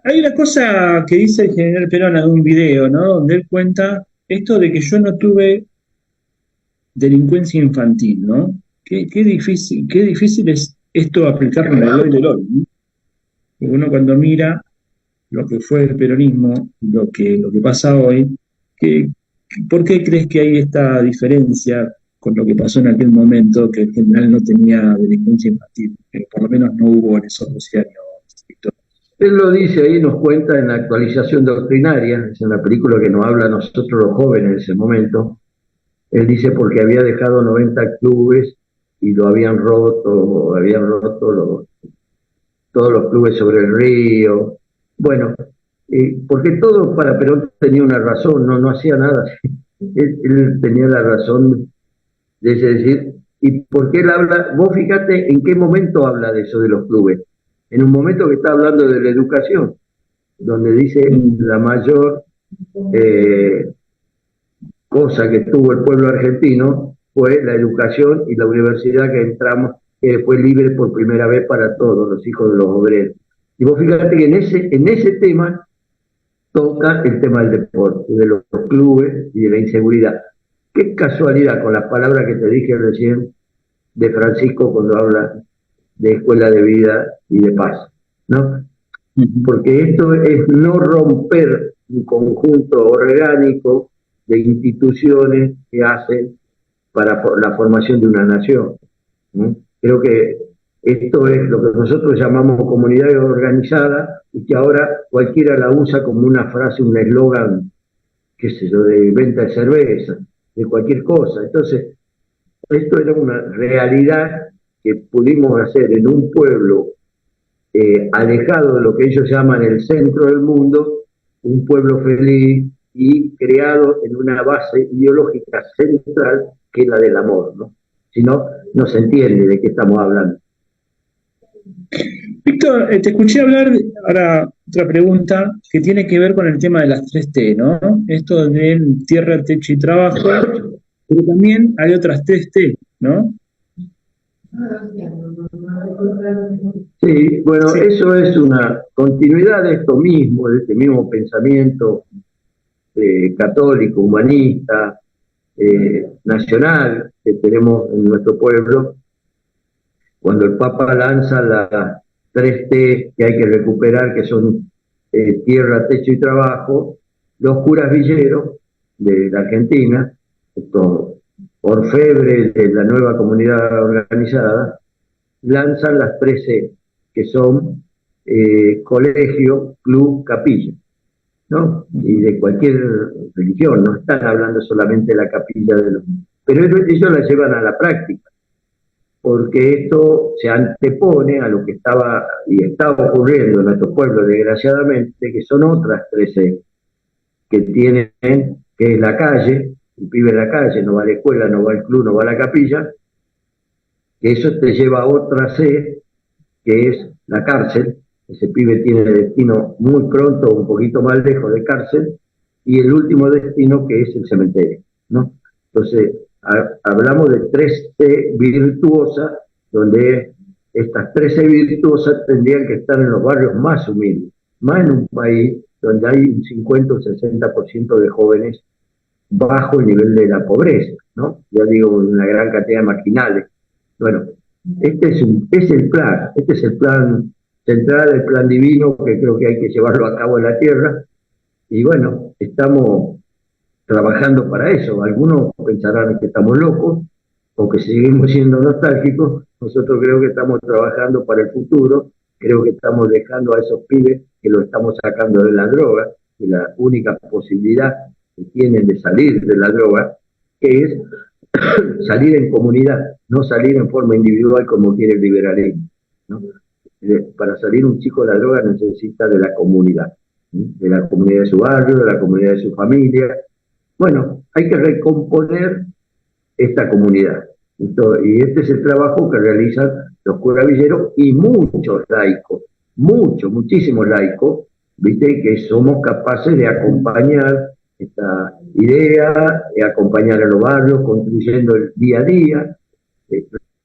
Hay una cosa que dice el general Perón en un video, ¿no? Donde él cuenta esto de que yo no tuve delincuencia infantil, ¿no? Qué difícil es esto aplicarlo en el hoy del hoy, ¿no? Y uno cuando mira lo que fue el peronismo, lo que pasa hoy, ¿Por qué crees que hay esta diferencia con lo que pasó en aquel momento, que en general no tenía delincuencia infantil? Por lo menos no hubo en esos 12 años, Víctor. Él lo dice ahí, nos cuenta en la actualización doctrinaria, es en la película que nos habla a nosotros los jóvenes en ese momento. Él dice porque había dejado 90 clubes y lo habían roto todos los clubes sobre el río. Bueno, porque todo para Perón tenía una razón, no hacía nada. Él tenía la razón de decir, y porque él habla, vos fíjate en qué momento habla de eso de los clubes, en un momento que está hablando de la educación, donde dice la mayor cosa que tuvo el pueblo argentino fue la educación y la universidad que entramos, que fue libre por primera vez para todos los hijos de los obreros. Y vos fíjate que en ese tema toca el tema del deporte, de los clubes y de la inseguridad. Qué casualidad con las palabras que te dije recién de Francisco cuando habla de escuela de vida y de paz, ¿no? Porque esto es no romper un conjunto orgánico de instituciones que hacen para la formación de una nación, ¿no? Creo que esto es lo que nosotros llamamos comunidad organizada y que ahora cualquiera la usa como una frase, un eslogan, qué sé yo, de venta de cerveza, de cualquier cosa. Entonces, esto era una realidad que pudimos hacer en un pueblo alejado de lo que ellos llaman el centro del mundo, un pueblo feliz y creado en una base ideológica central que es la del amor, ¿no? Si no, no se entiende de qué estamos hablando. Víctor, te escuché hablar, ahora otra pregunta, que tiene que ver con el tema de las 3T, ¿no? Esto de tierra, techo y trabajo, pero también hay otras 3T, ¿no? Sí, bueno, Sí. eso es una continuidad de esto mismo, de este mismo pensamiento católico, humanista, nacional que tenemos en nuestro pueblo. Cuando el Papa lanza las 3T que hay que recuperar, que son tierra, techo y trabajo, los curas villeros de la Argentina, estos orfebres de la nueva comunidad organizada, lanzan las 3C, que son colegio, club, capilla, ¿no? Y de cualquier religión, no están hablando solamente de la capilla de los... Pero ellos la llevan a la práctica, porque esto se antepone a lo que estaba y está ocurriendo en nuestro pueblo, desgraciadamente, que son otras 13 que tienen, que es la calle, el pibe en la calle, no va a la escuela, no va al club, no va a la capilla, que eso te lleva a otra C, que es la cárcel. Ese pibe tiene destino muy pronto, un poquito más lejos de cárcel, y el último destino que es el cementerio, ¿no? Entonces, hablamos de 3C virtuosas, donde estas 13 virtuosas tendrían que estar en los barrios más humildes, más en un país donde hay un 50 o 60% de jóvenes bajo el nivel de la pobreza, ¿no? Ya digo, una gran cantidad de marginales. Bueno, este es el plan central, el plan divino, que creo que hay que llevarlo a cabo en la tierra, y bueno, estamos trabajando para eso. Algunos pensarán que estamos locos o que seguimos siendo nostálgicos. Nosotros creo que estamos trabajando para el futuro, creo que estamos dejando a esos pibes que lo estamos sacando de la droga, de la única posibilidad que tienen de salir de la droga, que es salir en comunidad, no salir en forma individual como quiere el liberalismo, ¿no? Para salir un chico de la droga necesita de la comunidad, ¿sí? De la comunidad de su barrio, de la comunidad de su familia. Bueno, hay que recomponer esta comunidad. Y este es el trabajo que realizan los curas villeros y muchos laicos, muchísimos laicos, ¿viste? Que somos capaces de acompañar esta idea, de acompañar a los barrios, construyendo el día a día,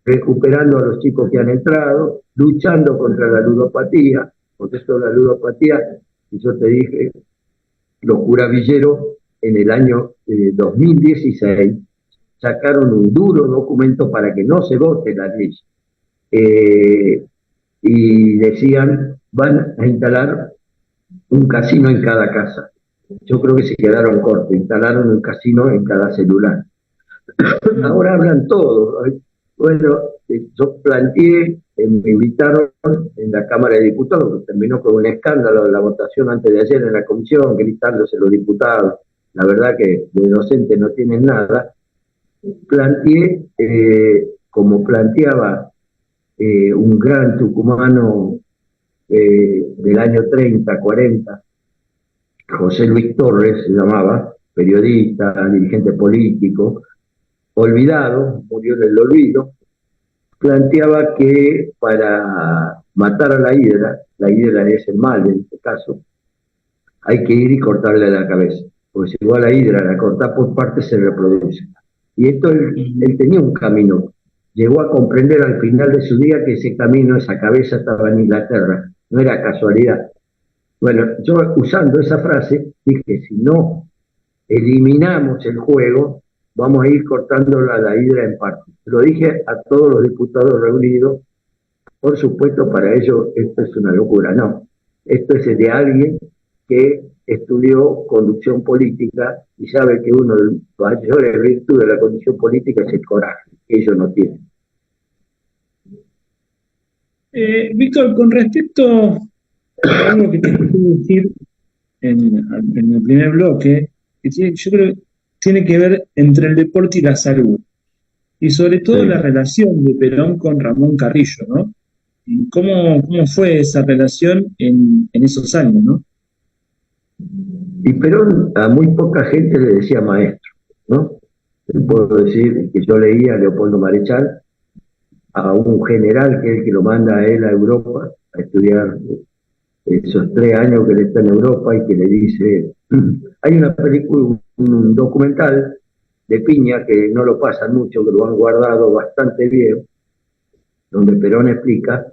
recuperando a los chicos que han entrado, luchando contra la ludopatía, porque esto de la ludopatía, y yo te dije, los curas villeros en el año 2016 sacaron un duro documento para que no se vote la ley. Y decían, van a instalar un casino en cada casa. Yo creo que se quedaron cortos, instalaron un casino en cada celular. Ahora hablan todos. Bueno, yo planteé, me invitaron en la Cámara de Diputados, que terminó con un escándalo de la votación antes de ayer en la comisión, gritándose los diputados. La verdad que de docente no tienen nada. Planteé, como planteaba un gran tucumano del año 30, 40, José Luis Torres se llamaba, periodista, dirigente político, olvidado, murió en el olvido, planteaba que para matar a la hidra es el mal en este caso, hay que ir y cortarle la cabeza, porque si igual la hidra la corta por partes se reproduce. Y esto él tenía un camino, llegó a comprender al final de su día que ese camino, esa cabeza estaba en Inglaterra, no era casualidad. Bueno, yo usando esa frase dije, si no eliminamos el juego, vamos a ir cortando la hidra en partes. Lo dije a todos los diputados reunidos, por supuesto para ellos esto es una locura, no. Esto es de alguien que estudió conducción política y sabe que una de las mayores virtudes de la conducción política es el coraje, que ellos no tienen. Víctor, con respecto a algo que te quiero decir en el primer bloque, que yo creo que tiene que ver entre el deporte y la salud, y sobre todo la relación de Perón con Ramón Carrillo, ¿no? ¿Cómo fue esa relación en esos años, no? Y Perón a muy poca gente le decía maestro, ¿no? Puedo decir que yo leía a Leopoldo Marechal, a un general que es el que lo manda a él a Europa a estudiar esos 3 años que él está en Europa y que le dice, hay una película, un documental de Piña que no lo pasan mucho, que lo han guardado bastante bien, donde Perón explica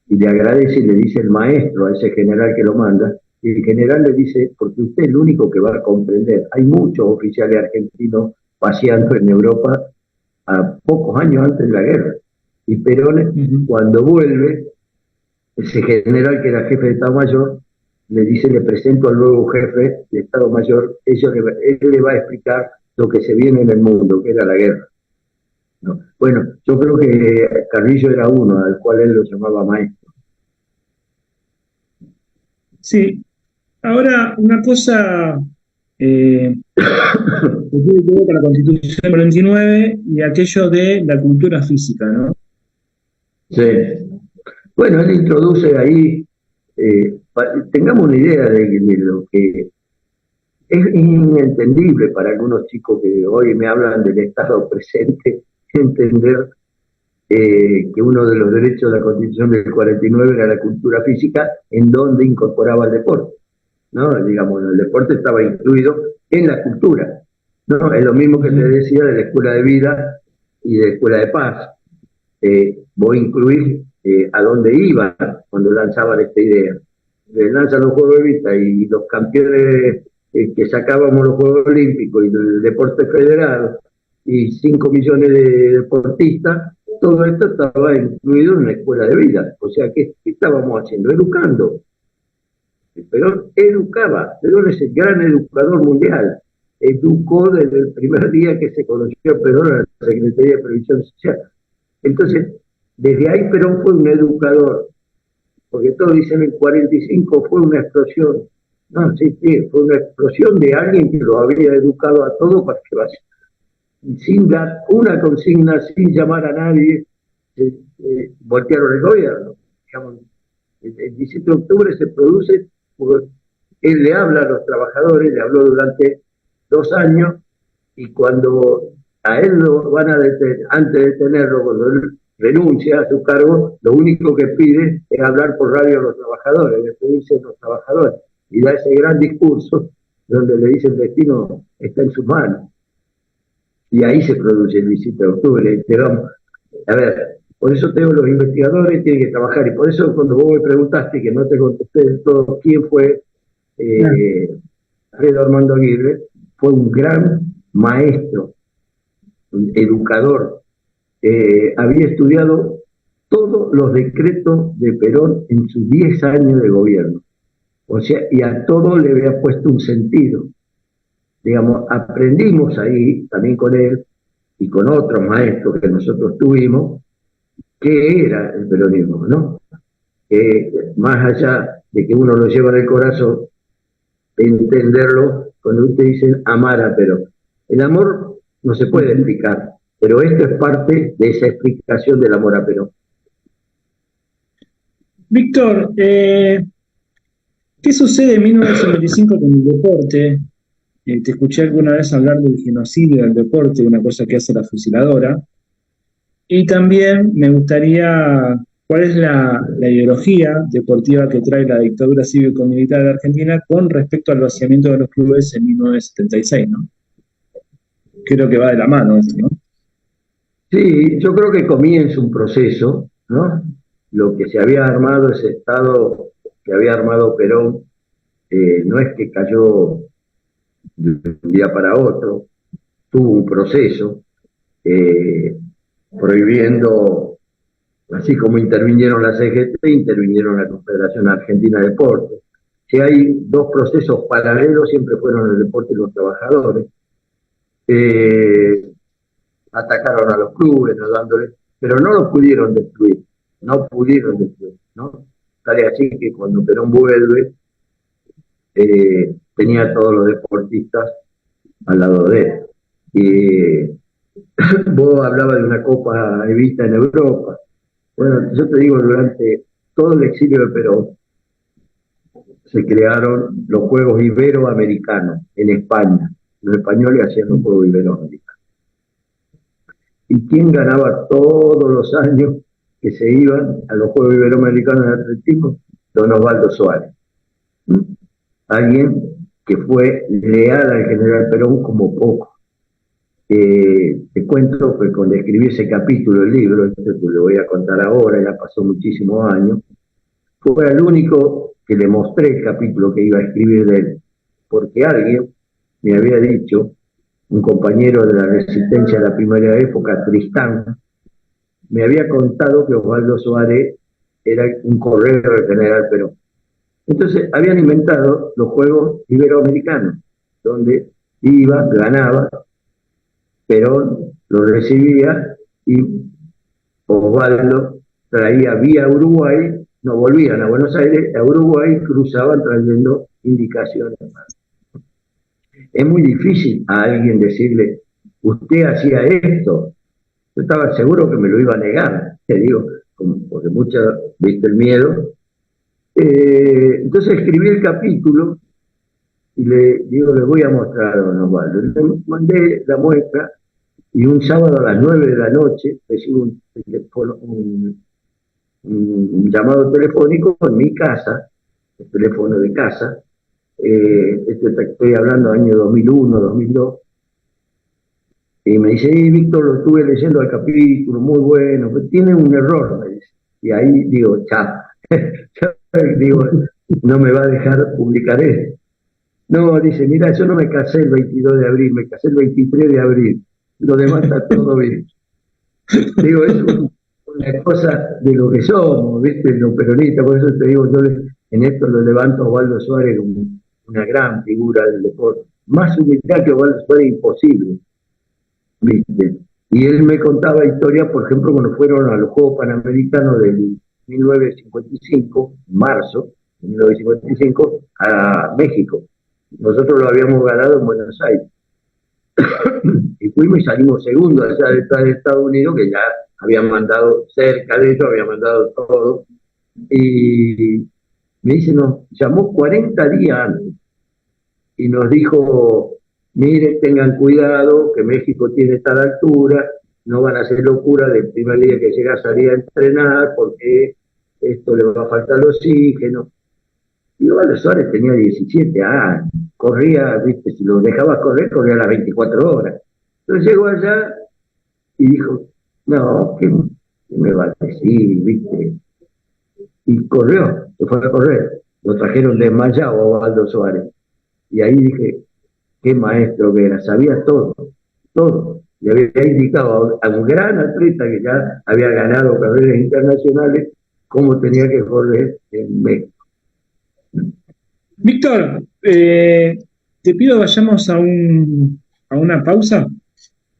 y le agradece y le dice el maestro a ese general que lo manda, y el general le dice, porque usted es el único que va a comprender, hay muchos oficiales argentinos paseando en Europa a pocos años antes de la guerra, y Perón cuando vuelve, ese general que era jefe de Estado Mayor, le dice, le presento al nuevo jefe de Estado Mayor, él le va a explicar lo que se viene en el mundo, que era la guerra. ¿No? Bueno, yo creo que Carrillo era uno al cual él lo llamaba maestro. Sí. Ahora, una cosa que tiene que ver con la Constitución del 49 y aquello de la cultura física, ¿no? Sí. Bueno, él introduce ahí, tengamos una idea de lo que es inentendible para algunos chicos que hoy me hablan del Estado presente, entender que uno de los derechos de la Constitución del 49 era la cultura física, en donde incorporaba el deporte, ¿no? Digamos, el deporte estaba incluido en la cultura, ¿no? Es lo mismo que te decía de la Escuela de Vida y de la Escuela de Paz. Voy a incluir a dónde iban cuando lanzaban esta idea. Lanzan los Juegos de Vista y los campeones que sacábamos los Juegos Olímpicos y el deporte federado y 5 millones de deportistas, todo esto estaba incluido en la Escuela de Vida. O sea, ¿qué estábamos haciendo? Educando. Perón educaba, Perón es el gran educador mundial. Educó desde el primer día que se conoció a Perón a la Secretaría de Previsión Social. Entonces, desde ahí Perón fue un educador, porque todos dicen en 45 fue una explosión. No, sí, fue una explosión de alguien que lo había educado a todos para que vaya. Sin dar una consigna, sin llamar a nadie, voltearon el gobierno. Digamos, el 17 de octubre se produce porque él le habla a los trabajadores, le habló durante 2 años, y cuando a él lo van a detener, antes de detenerlo, cuando él renuncia a su cargo, lo único que pide es hablar por radio a los trabajadores, despedirse de los trabajadores, y da ese gran discurso donde le dice el destino está en sus manos. Y ahí se produce el 17 de octubre. Pero, a ver, por eso tengo los investigadores tienen que trabajar, y por eso cuando vos me preguntaste, que no te contesté del todo quién fue Alfredo Armando Aguirre, fue un gran maestro, un educador. Había estudiado todos los decretos de Perón en sus 10 años de gobierno. O sea, y a todo le había puesto un sentido. Digamos, aprendimos ahí, también con él y con otros maestros que nosotros tuvimos, qué era el peronismo, ¿no? Más allá de que uno lo lleva en el corazón, entenderlo cuando usted dice amar a Perón. El amor no se puede explicar, pero esto es parte de esa explicación del amor a Perón. Víctor, ¿qué sucede en 1995 con el deporte? Te escuché alguna vez hablar del genocidio del deporte, una cosa que hace la fusiladora. Y también me gustaría, ¿cuál es la ideología deportiva que trae la dictadura cívico-militar de Argentina con respecto al vaciamiento de los clubes en 1976, ¿no? Creo que va de la mano esto, ¿no? Sí, yo creo que comienza un proceso, ¿no? Lo que se había armado, ese Estado que había armado Perón, no es que cayó de un día para otro, tuvo un proceso eh, prohibiendo, así como intervinieron la CGT, intervinieron la Confederación Argentina de Deportes. Si hay dos procesos paralelos, siempre fueron el deporte y los trabajadores. Atacaron a los clubes, no dándoles, pero no los pudieron destruir, ¿no? Tal es así que cuando Perón vuelve, tenía a todos los deportistas al lado de él. Y vos hablabas de una Copa Evita en Europa. Bueno, yo te digo, durante todo el exilio de Perón, se crearon los Juegos Iberoamericanos en España. Los españoles hacían los Juegos Iberoamericanos. ¿Y quién ganaba todos los años que se iban a los Juegos Iberoamericanos de Atletismo? Don Osvaldo Suárez. Alguien que fue leal al general Perón como poco. Te cuento que cuando escribí ese capítulo del libro, esto te lo voy a contar ahora, ya pasó muchísimos años, fue el único que le mostré el capítulo que iba a escribir de él, porque alguien me había dicho, un compañero de la resistencia de la primera época, Tristán, me había contado que Osvaldo Suárez era un correo del general Perón. Entonces habían inventado los Juegos Iberoamericanos, donde iba, ganaba, Perón lo recibía y Osvaldo traía vía Uruguay, no volvían a Buenos Aires, a Uruguay cruzaban trayendo indicaciones. Es muy difícil a alguien decirle, usted hacía esto. Yo estaba seguro que me lo iba a negar, te digo, porque muchas, viste el miedo. Entonces escribí el capítulo y le digo, les voy a mostrar a don Osvaldo. Le mandé la muestra y un sábado a las 9 de la noche recibo un llamado telefónico en mi casa, el teléfono de casa, estoy hablando del año 2001, 2002, y me dice, Víctor, lo estuve leyendo el capítulo, muy bueno, pero tiene un error, me dice. Y ahí digo, chao, digo, no me va a dejar publicar esto. No, dice, mira, yo no me casé el 22 de abril, me casé el 23 de abril, lo demás está todo bien. Digo, es una cosa de lo que somos, ¿viste? Los peronistas, por eso te digo, yo en esto lo levanto a Osvaldo Suárez como una gran figura del deporte. Más humildad que Osvaldo Suárez imposible, ¿viste? Y él me contaba historias, por ejemplo, cuando fueron a los Juegos Panamericanos del 1955, marzo de 1955, a México. Nosotros lo habíamos ganado en Buenos Aires. Y fuimos y salimos segundos allá de Estados Unidos, que ya habían mandado cerca de ellos, habían mandado todo. Y me dice, nos llamó 40 días antes y nos dijo, miren, tengan cuidado, que México tiene tal altura, no van a hacer locura del primer día que llega a salir a entrenar, porque esto le va a faltar el oxígeno. Y Osvaldo Suárez tenía 17 años, corría, viste, si lo dejabas correr, corría a las 24 horas. Entonces llegó allá y dijo, no, ¿qué me va a decir, viste? Y corrió, se fue a correr. Lo trajeron desmayado a Osvaldo Suárez. Y ahí dije, qué maestro que era, sabía todo, todo. Le había indicado a un gran atleta que ya había ganado carreras internacionales cómo tenía que correr en México. Víctor, te pido vayamos a una pausa.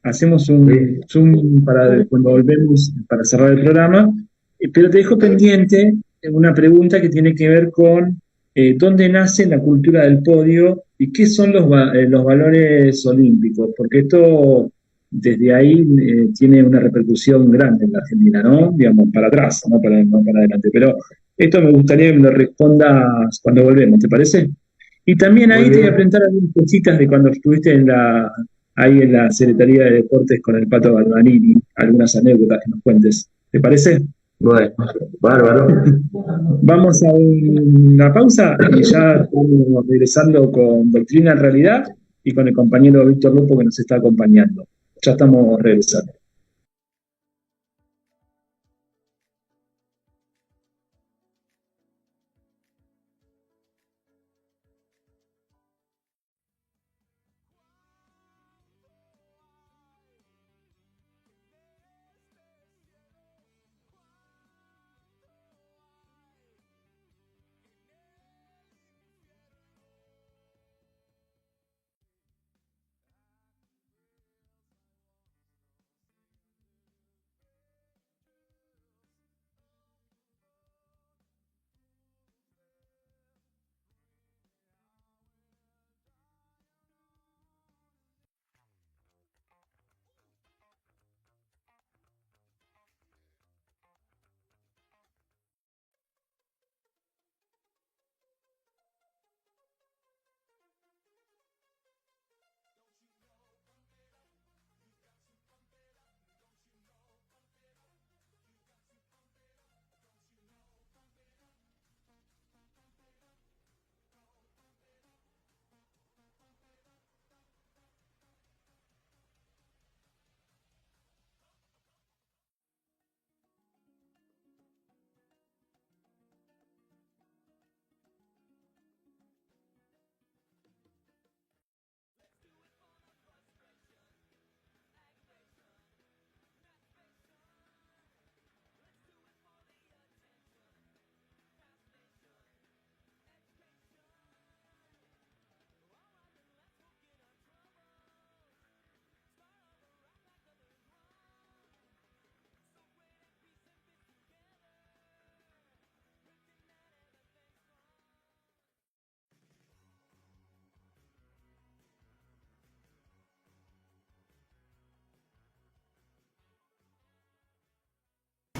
Hacemos un Zoom para cuando volvemos para cerrar el programa, pero te dejo pendiente una pregunta que tiene que ver con dónde nace la cultura del podio y qué son los valores olímpicos, porque esto desde ahí tiene una repercusión grande en la Argentina, ¿no? Digamos, para atrás, no para adelante. Pero esto me gustaría que me lo respondas cuando volvemos, ¿te parece? Y también Muy ahí te voy a bien. preguntar algunas cositas de cuando estuviste ahí en la Secretaría de Deportes con el Pato Galvanini, algunas anécdotas que nos cuentes. ¿Te parece? Bueno, bárbaro. Vamos a una pausa y ya estamos regresando con Doctrina en Realidad y con el compañero Víctor Lupo que nos está acompañando. Ya estamos regresando.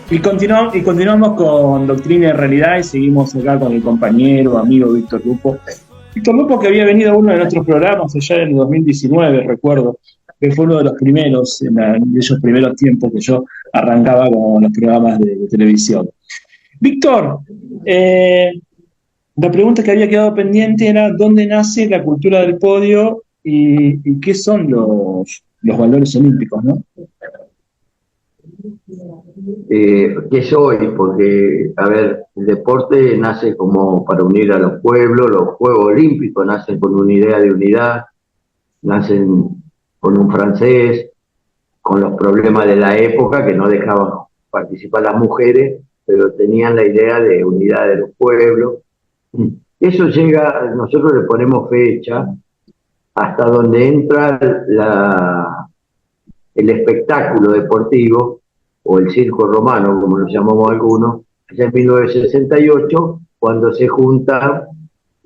Y continuamos con Doctrina y Realidad y seguimos acá con el compañero, amigo Víctor Lupo. Víctor Lupo que había venido a uno de nuestros programas allá en el 2019, recuerdo, que fue uno de los primeros, de esos primeros tiempos que yo arrancaba con los programas de televisión. Víctor, la pregunta que había quedado pendiente era ¿dónde nace la cultura del podio y qué son los valores olímpicos, ¿no? ¿Qué soy? Porque, a ver, el deporte nace como para unir a los pueblos, los Juegos Olímpicos nacen con una idea de unidad, nacen con un francés, con los problemas de la época que no dejaban participar las mujeres, pero tenían la idea de unidad de los pueblos. Eso llega, nosotros le ponemos fecha hasta donde entra el espectáculo deportivo o el circo romano, como lo llamamos algunos, allá en 1968, cuando se junta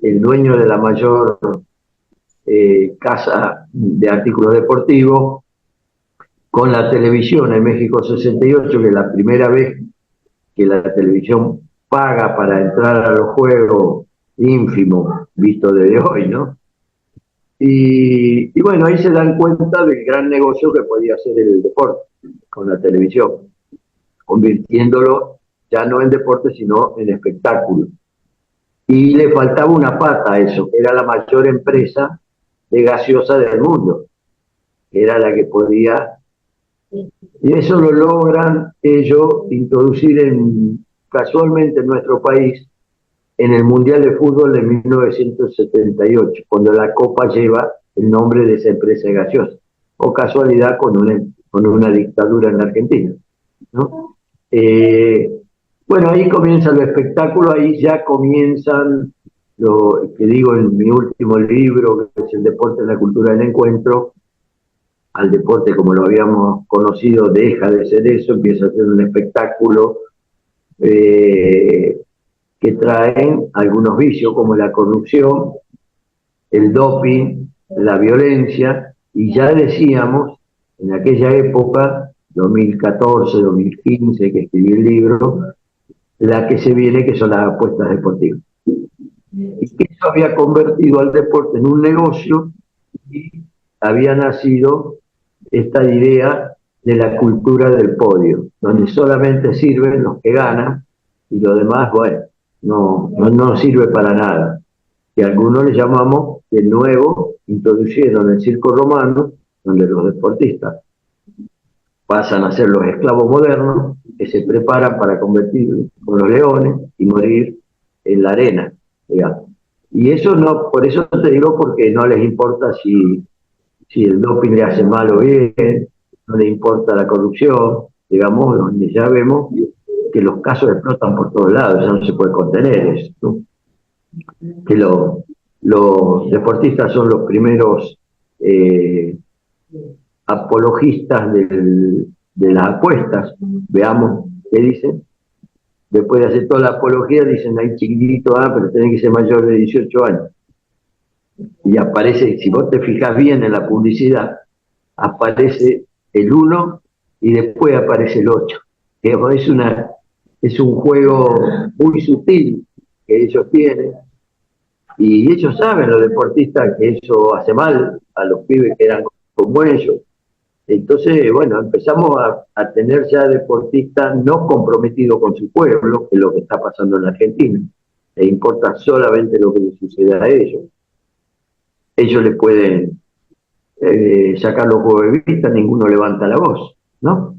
el dueño de la mayor casa de artículos deportivos con la televisión en México 68, que es la primera vez que la televisión paga para entrar a los juegos, ínfimo visto desde hoy, ¿no? Y bueno, ahí se dan cuenta del gran negocio que podía hacer el deporte con la televisión, convirtiéndolo ya no en deporte, sino en espectáculo. Y le faltaba una pata a eso, que era la mayor empresa de gaseosa del mundo, que era la que podía. Y eso lo logran ellos introducir casualmente en nuestro país en el Mundial de Fútbol de 1978, cuando la Copa lleva el nombre de esa empresa de gaseosa, o casualidad con una dictadura en la Argentina, ¿no? Bueno, ahí comienza el espectáculo, ahí ya comienzan lo que digo en mi último libro, que es El deporte en la cultura del encuentro, al deporte como lo habíamos conocido deja de ser eso, empieza a ser un espectáculo que traen algunos vicios como la corrupción, el doping, la violencia, y ya decíamos en aquella época, 2014, 2015, que escribí el libro, la que se viene, que son las apuestas deportivas. Y que eso había convertido al deporte en un negocio y había nacido esta idea de la cultura del podio, donde solamente sirven los que ganan y lo demás, bueno, no sirve para nada. Que algunos le llamamos de nuevo, introducieron el circo romano, donde los deportistas pasan a ser los esclavos modernos que se preparan para convertirse con los leones y morir en la arena, digamos. Y eso no, por eso te digo, porque no les importa si el doping le hace mal o bien, no le importa la corrupción, digamos, donde ya vemos que los casos explotan por todos lados, ya no se puede contener eso, ¿no? Que los deportistas son los primeros apologistas de las apuestas. Veamos qué dicen. Después de hacer toda la apología, dicen ahí chiquitito, pero tiene que ser mayor de 18 años. Y aparece, si vos te fijas bien en la publicidad, aparece el 1 y después aparece el 8. Es un juego muy sutil que ellos tienen, y ellos saben, los deportistas, que eso hace mal a los pibes que eran como ellos. Entonces, bueno, empezamos a tener ya deportistas no comprometidos con su pueblo, que es lo que está pasando en la Argentina. Les importa solamente lo que les sucede a ellos. Ellos les pueden sacar los juegos de vista, ninguno levanta la voz, ¿no?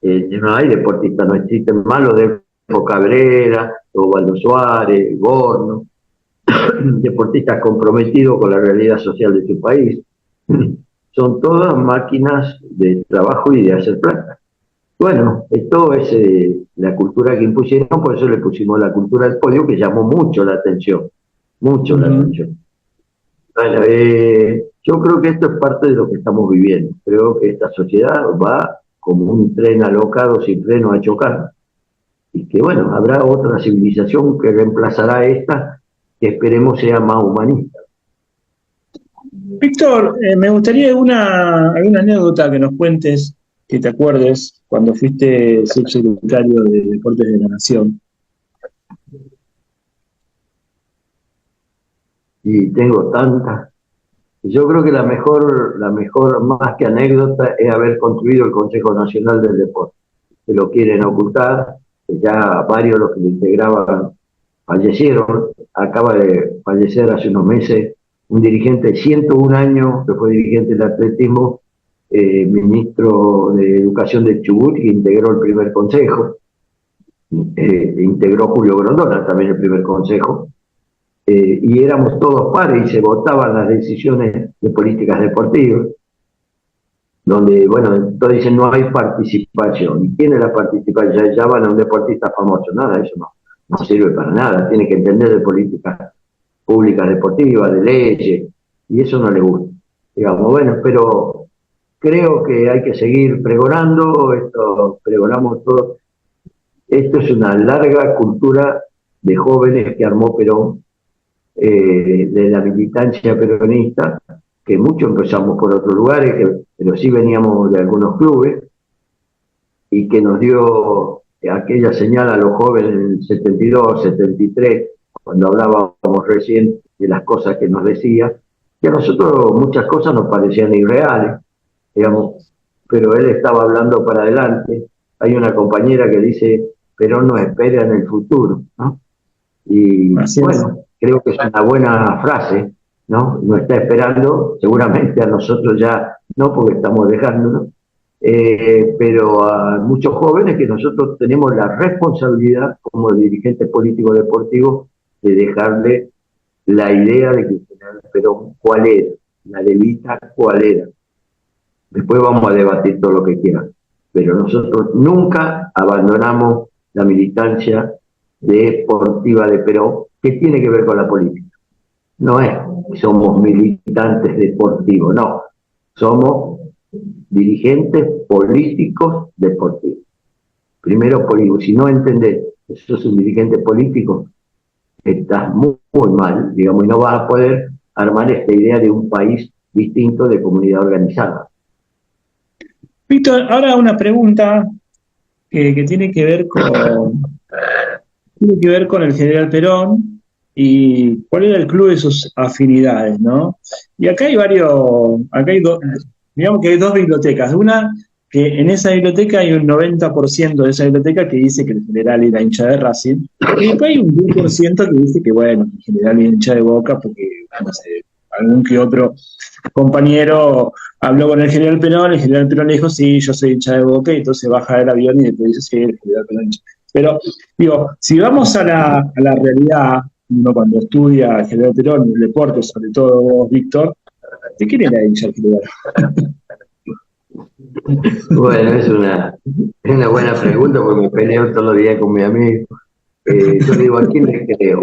No hay deportistas, no existen malos de Cabrera, Osvaldo Suárez, Borno, deportistas comprometidos con la realidad social de su país. Son todas máquinas de trabajo y de hacer plata. Bueno, esto es la cultura que impusieron, por eso le pusimos la cultura del podio, que llamó mucho la atención, la atención. Bueno, yo creo que esto es parte de lo que estamos viviendo. Creo que esta sociedad va como un tren alocado sin freno a chocar. Y que, bueno, habrá otra civilización que reemplazará esta, que esperemos sea más humanista. Víctor, me gustaría alguna anécdota que nos cuentes, que te acuerdes, cuando fuiste subsecretario de Deportes de la Nación. Y tengo tantas. Yo creo que la mejor, más que anécdota, es haber construido el Consejo Nacional del Deporte. Que lo quieren ocultar, que ya varios de los que lo integraban fallecieron. Acaba de fallecer hace unos meses un dirigente de 101 años, que fue dirigente del atletismo, ministro de Educación de Chubut, que integró el primer consejo. Integró Julio Grondona también el primer consejo. Y éramos todos pares y se votaban las decisiones de políticas deportivas, donde, bueno, todos dicen no hay participación. ¿Y quién es la participación? Ya van a un deportista famoso, nada, eso no sirve para nada. Tiene que entender de políticas públicas deportivas, de leyes, y eso no le gusta. Digamos, bueno, pero creo que hay que seguir pregonando, esto pregonamos todo. Esto es una larga cultura de jóvenes que armó Perón, de la militancia peronista, que muchos empezamos por otros lugares, pero sí veníamos de algunos clubes, y que nos dio aquella señal a los jóvenes en el 72, 73, cuando hablábamos recién de las cosas que nos decía, que a nosotros muchas cosas nos parecían irreales, digamos, pero él estaba hablando para adelante. Hay una compañera que dice, Perón nos espera en el futuro, ¿no? Y bueno, creo que es una buena frase, ¿no? Nos está esperando, seguramente a nosotros ya no, porque estamos dejándonos, pero a muchos jóvenes que nosotros tenemos la responsabilidad como dirigentes políticos deportivos de dejarle la idea de que el general Perón cuál era, la levita cuál era. Después vamos a debatir todo lo que quieran, pero nosotros nunca abandonamos la militancia deportiva de Perón, que tiene que ver con la política. no es que somos militantes deportivos, no, somos dirigentes políticos deportivos. Primero político, si no entendés que sos un dirigente político, estás muy, muy mal, digamos, y no vas a poder armar esta idea de un país distinto de comunidad organizada. Víctor, ahora una pregunta que tiene que ver con el general Perón y cuál era el club de sus afinidades, ¿no? Y acá hay digamos que hay dos bibliotecas. Una que en esa biblioteca hay un 90% de esa biblioteca que dice que el general era hincha de Racing, y después hay un 10% que dice que, bueno, el general era hincha de Boca porque, no sé, algún que otro compañero habló con el general Perón le dijo, sí, yo soy hincha de Boca, y entonces baja del avión y después dice, sí, el general Perón hincha. Pero, digo, si vamos a la realidad, uno cuando estudia el general Perón, el deporte, sobre todo vos, Víctor, ¿de quién era hincha el general? Bueno, es una buena pregunta porque me peleo todos los días con mi amigo. Yo le digo, ¿a quién le creo?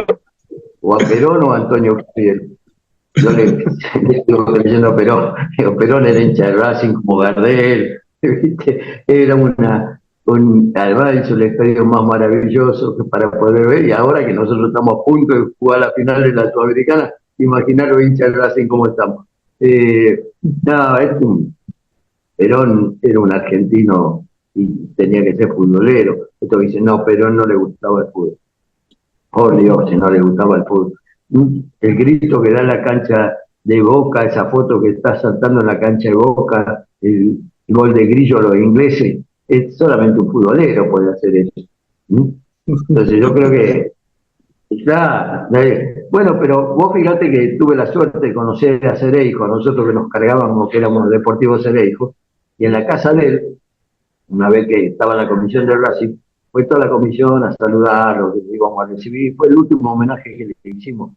¿O a Perón o a Antonio Curiel? Yo le estoy creyendo a Perón. Digo, Perón era hincha de Racing como Gardel, ¿viste? Era además hizo el estadio más maravilloso que para poder ver, y ahora que nosotros estamos a punto de jugar la final de la Sudamericana, imaginaros hincha de Racing cómo estamos. Perón era un argentino y tenía que ser futbolero. Esto dice, no, Perón no le gustaba el fútbol. Por Dios, si no le gustaba el fútbol. El grito que da en la cancha de Boca, esa foto que está saltando en la cancha de Boca, el gol de Grillo a los ingleses, es solamente un futbolero puede hacer eso. Entonces yo creo que bueno, pero vos fíjate que tuve la suerte de conocer a Cereijo, nosotros que nos cargábamos, que éramos Deportivo Cereijo, y en la casa de él, una vez que estaba en la comisión del Racing, fue toda la comisión a saludarlo, que íbamos a recibir, fue el último homenaje que le hicimos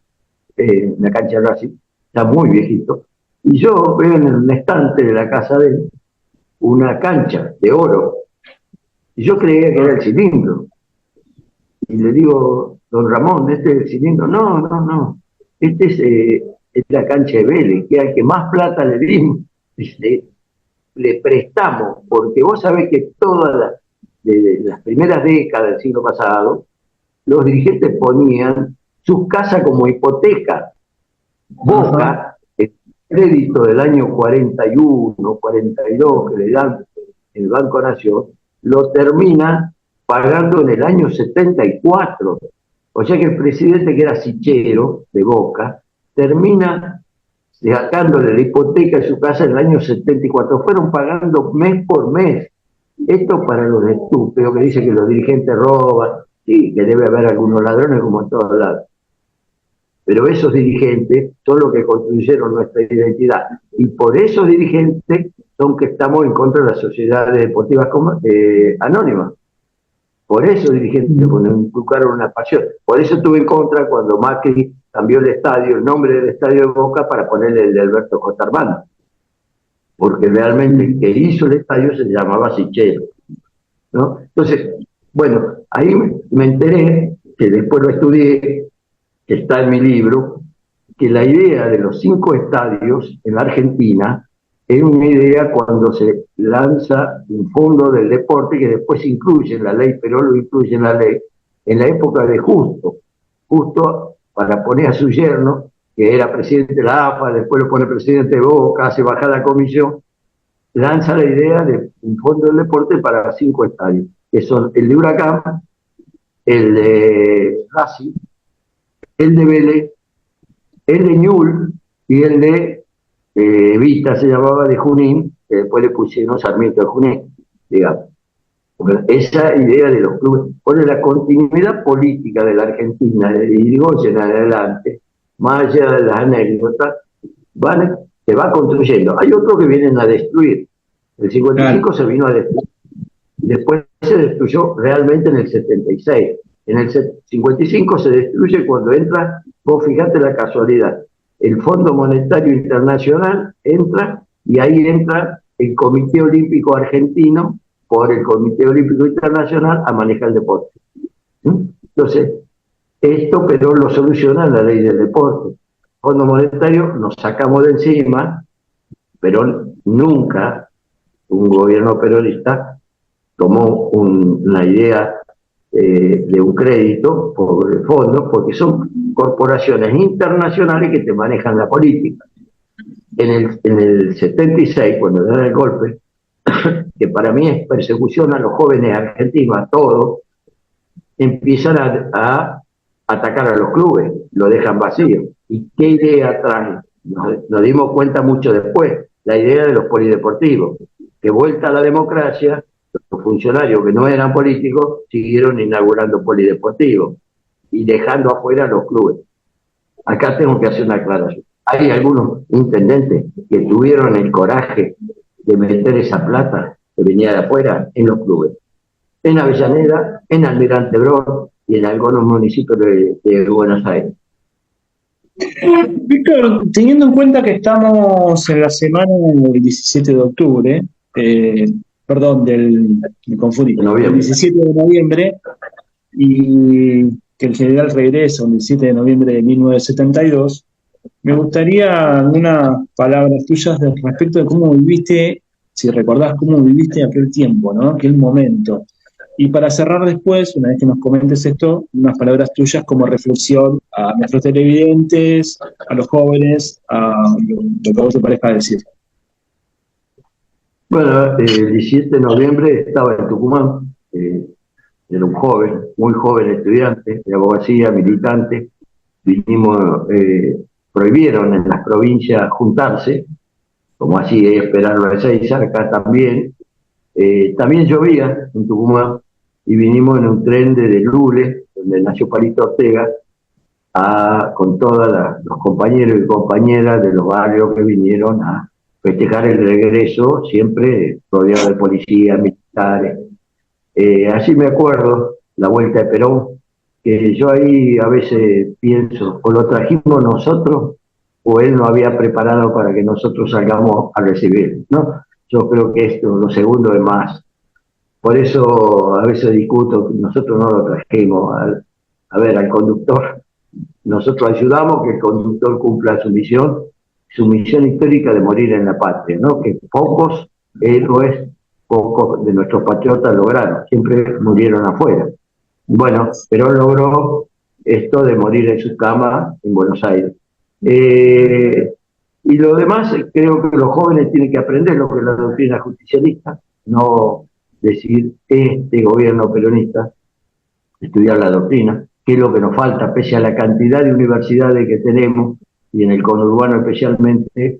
en la cancha del Racing, está muy viejito, y yo veo en el estante de la casa de él una cancha de oro, y yo creía que era el cilindro, y le digo, don Ramón, ¿este es el cilindro? No, este es la cancha de Vélez, que al que más plata le dimos, le prestamos, porque vos sabés que de las primeras décadas del siglo pasado, los dirigentes ponían sus casas como hipoteca. Boca, el crédito del año 41, 42 que le dan el Banco Nación, lo termina pagando en el año 74. O sea que el presidente, que era Sichero, de Boca, termina sacándole la hipoteca de su casa en el año 74. Fueron pagando mes por mes. Esto para los estúpidos que dicen que los dirigentes roban, sí, que debe haber algunos ladrones como en todos lados. Pero esos dirigentes son los que construyeron nuestra identidad. Y por esos dirigentes son que estamos en contra de las sociedades deportivas anónimas. Por eso dirigentes inculcaron una pasión. Por eso estuve en contra cuando Macri cambió el nombre del estadio de Boca para ponerle el de Alberto Costarmán. Porque realmente el que hizo el estadio se llamaba Sichero, ¿no? Entonces, bueno, ahí me enteré, que después lo estudié, que está en mi libro, que la idea de los 5 estadios en la Argentina es una idea cuando se lanza un fondo del deporte que después se incluye en la ley, pero lo incluye en la ley, en la época de Justo para poner a su yerno, que era presidente de la AFA, después lo pone presidente de Boca, hace bajar la comisión, lanza la idea de un fondo del deporte para 5 estadios, que son el de Huracán, el de Racing, el de Vélez, el de Ñul y el de Vita, se llamaba, de Junín, que después le pusieron Sarmiento de Junín, digamos. Porque esa idea de los clubes pone la continuidad política de la Argentina, de Irigoyen en adelante, más allá de las anécdotas, se va construyendo. Hay otros que vienen a destruir. El 55 se vino a destruir. Después se destruyó realmente en el 76. En el 55 se destruye cuando entra, vos fijate la casualidad, el Fondo Monetario Internacional entra, y ahí entra el Comité Olímpico Argentino por el Comité Olímpico Internacional a manejar el deporte. Entonces, esto pero lo soluciona la ley del deporte. Fondo Monetario nos sacamos de encima, pero nunca un gobierno peronista tomó una idea de un crédito por el fondo, porque son corporaciones internacionales que te manejan la política. En el 76, cuando dan el golpe, que para mí es persecución a los jóvenes argentinos, a todos, empiezan a atacar a los clubes, lo dejan vacío. ¿Y qué idea traen? Nos dimos cuenta mucho después, la idea de los polideportivos, que vuelta a la democracia, los funcionarios que no eran políticos siguieron inaugurando polideportivos y dejando afuera los clubes. Acá tengo que hacer una aclaración. Hay algunos intendentes que tuvieron el coraje de meter esa plata que venía de afuera en los clubes. En Avellaneda, en Almirante Brown y en algunos municipios de Buenos Aires. Víctor, teniendo en cuenta que estamos en la semana del 17 de octubre, me confundí, el 17 de noviembre, y que el general regresa el 17 de noviembre de 1972, me gustaría unas palabras tuyas respecto de cómo viviste, si recordás cómo viviste aquel tiempo, ¿no? Aquel momento. Y para cerrar después, una vez que nos comentes esto, unas palabras tuyas como reflexión a nuestros televidentes, a los jóvenes, a lo que a vos te parezca decir. Bueno, el 17 de noviembre estaba en Tucumán, era un joven, muy joven estudiante de abogacía, militante. Vinimos, prohibieron en las provincias juntarse, como así esperaron a Ezeiza, acá también. También llovía en Tucumán y vinimos en un tren de Lule, donde nació Palito Ortega, con todos los compañeros y compañeras de los barrios que vinieron a festejar el regreso, siempre rodeado de policías, militares. Así me acuerdo, la vuelta de Perón, que yo ahí a veces pienso, o lo trajimos nosotros, o él no había preparado para que nosotros salgamos a recibir, ¿no? Yo creo que esto, lo segundo es más. Por eso a veces discuto que nosotros no lo trajimos al conductor. Nosotros ayudamos que el conductor cumpla su misión histórica de morir en la patria, ¿no? Que pocos héroes, pocos de nuestros patriotas lograron, siempre murieron afuera. Bueno, pero logró esto de morir en su cama en Buenos Aires. Y lo demás, creo que los jóvenes tienen que aprender lo que es la doctrina justicialista, no decir este gobierno peronista, estudiar la doctrina, que es lo que nos falta, pese a la cantidad de universidades que tenemos, y en el conurbano especialmente,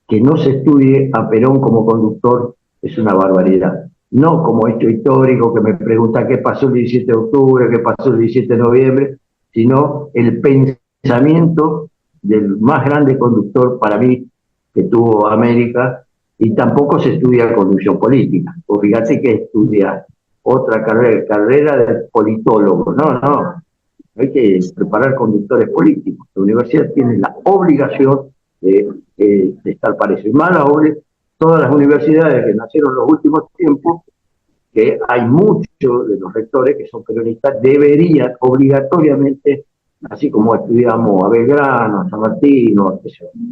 que no se estudie a Perón como conductor es una barbaridad. No como hecho histórico que me pregunta qué pasó el 17 de octubre, qué pasó el 17 de noviembre, sino el pensamiento del más grande conductor para mí que tuvo América, y tampoco se estudia conducción política. O fíjate que estudia otra carrera de politólogo. No, hay que preparar conductores políticos. La universidad tiene la obligación de estar para eso. Y más ahora, todas las universidades que nacieron en los últimos tiempos, que hay muchos de los rectores que son peronistas, deberían obligatoriamente, así como estudiamos a Belgrano, a San Martino,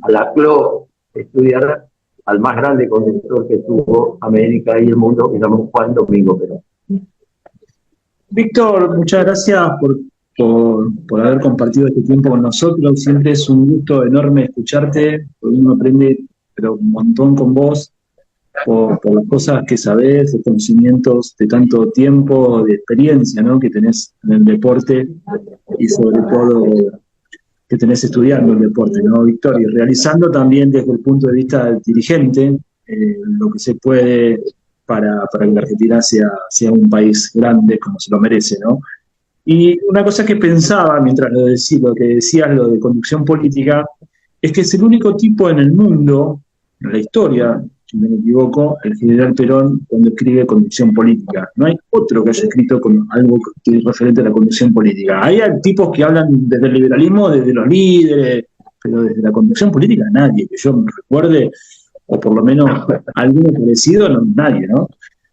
a la CLO, estudiar al más grande conductor que tuvo América y el mundo, que se llamó Juan Domingo Perón. Víctor, muchas gracias por haber compartido este tiempo con nosotros. Siempre es un gusto enorme escucharte, porque uno aprende pero un montón con vos, por las cosas que sabés, los conocimientos de tanto tiempo, de experiencia, ¿no?, que tenés en el deporte y sobre todo que tenés estudiando el deporte, ¿no, Víctor? Y realizando también desde el punto de vista del dirigente lo que se puede para que la Argentina sea un país grande como se lo merece, ¿no? Y una cosa que pensaba mientras lo que decías, lo de conducción política, es que es el único tipo en el mundo, en la historia, si no me equivoco, el general Perón, cuando escribe conducción política. No hay otro que haya escrito con algo que es referente a la conducción política. Hay tipos que hablan desde el liberalismo, desde los líderes, pero desde la conducción política nadie, que yo me recuerde, o por lo menos alguno parecido, no, nadie, ¿no?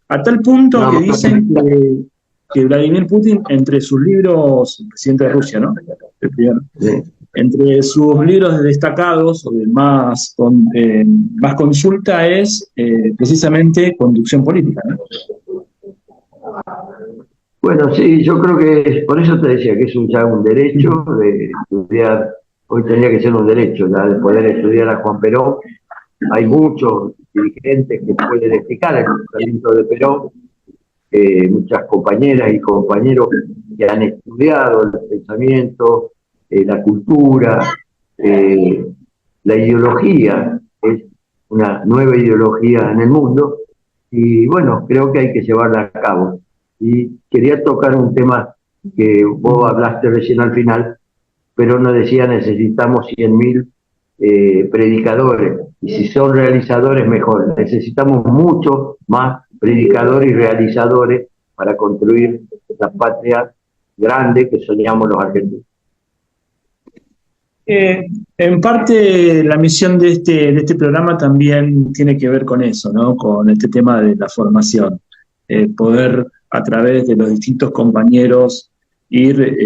A tal punto que dicen que Vladimir Putin, entre sus libros, el presidente de Rusia, ¿no? El primero, Sí. entre sus libros destacados, o de más consulta, es precisamente conducción política, ¿no? Bueno, sí, yo creo que por eso te decía que es ya un derecho de estudiar, hoy tendría que ser un derecho ya de poder estudiar a Juan Perón. Hay muchos dirigentes que pueden explicar el pensamiento de Perón, muchas compañeras y compañeros que han estudiado el pensamiento, la cultura, la ideología, es una nueva ideología en el mundo, y bueno, creo que hay que llevarla a cabo. Y quería tocar un tema que vos hablaste recién al final, pero nos decía necesitamos 100.000 predicadores, y si son realizadores mejor. Necesitamos mucho más predicadores y realizadores para construir la patria grande que soñamos los argentinos. En parte la misión de este programa también tiene que ver con eso, ¿no? Con este tema de la formación. Poder a través de los distintos compañeros ir...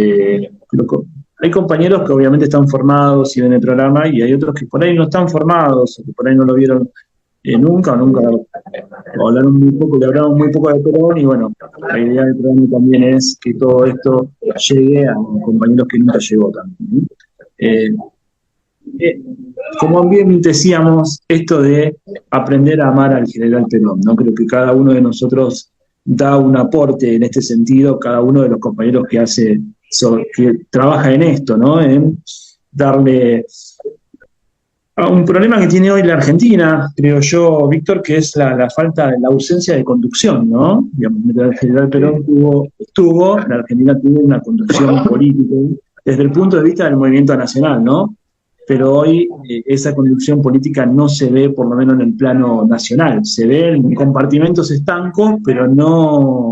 hay compañeros que obviamente están formados y ven el programa, y hay otros que por ahí no están formados, o que por ahí no lo vieron nunca, o hablaron muy poco, le hablaron muy poco de Perón, y bueno, la idea del programa también es que todo esto llegue a compañeros que nunca llegó también. Como bien decíamos, esto de aprender a amar al general Perón, ¿no? Creo que cada uno de nosotros da un aporte en este sentido, cada uno de los compañeros que que trabaja en esto, ¿no? En darle a un problema que tiene hoy la Argentina, creo yo, Víctor, que es la ausencia de conducción, ¿no? Digamos, mientras el general Perón la Argentina tuvo una conducción política desde el punto de vista del movimiento nacional, ¿no? Pero hoy esa conducción política no se ve, por lo menos en el plano nacional. Se ve en compartimentos estancos, pero no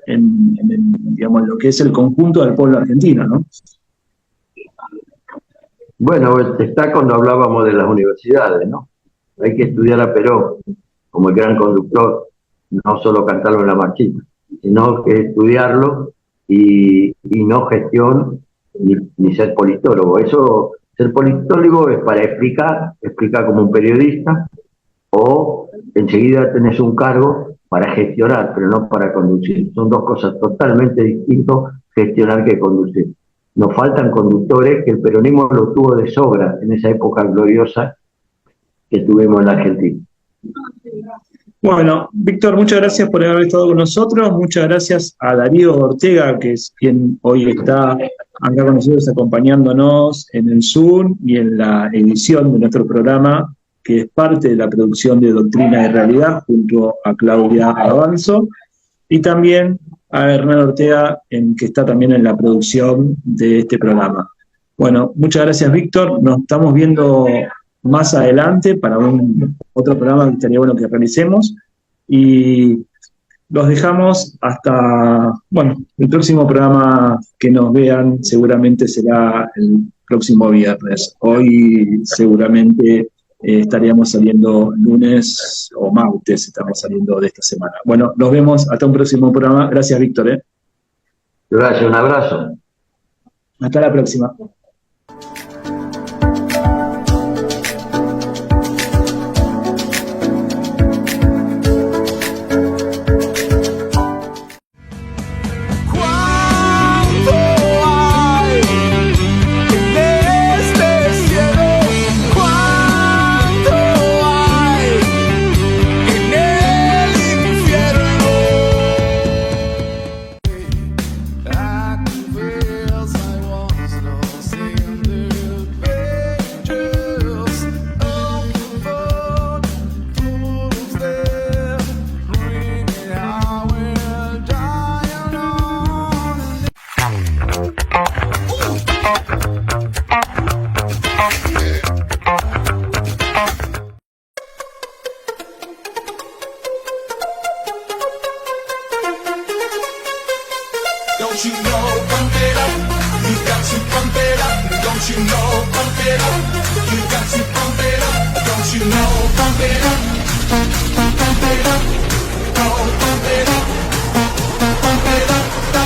digamos, en lo que es el conjunto del pueblo argentino, ¿no? Bueno, está cuando hablábamos de las universidades, ¿no? Hay que estudiar a Perón como el gran conductor, no solo cantarlo en la marchita, sino que estudiarlo y no gestión ni ser politólogo. Eso, ser politólogo es para explicar como un periodista, o enseguida tenés un cargo para gestionar, pero no para conducir. Son dos cosas totalmente distintas, gestionar que conducir. Nos faltan conductores, que el peronismo lo tuvo de sobra en esa época gloriosa que tuvimos en la Argentina. Bueno, Víctor, muchas gracias por haber estado con nosotros. Muchas gracias a Darío Ortega, que es quien hoy está acá con nosotros acompañándonos en el Zoom y en la edición de nuestro programa, que es parte de la producción de Doctrina y Realidad, junto a Claudia Avanzo, y también a Hernán Ortega, que está también en la producción de este programa. Bueno, muchas gracias, Víctor. Nos estamos viendo más adelante para otro programa que estaría bueno que realicemos, y los dejamos hasta, el próximo programa que nos vean seguramente será el próximo viernes. Hoy seguramente estaríamos saliendo lunes o martes, estamos saliendo de esta semana. Bueno, nos vemos hasta un próximo programa. Gracias, Víctor. Gracias, un abrazo. Hasta la próxima. Don't you know, pump it up, you got to pump it up. Don't you know, pump it up, you got to pump it up. Don't you know, pump it up, pump it up, oh, pump it up, pump it up.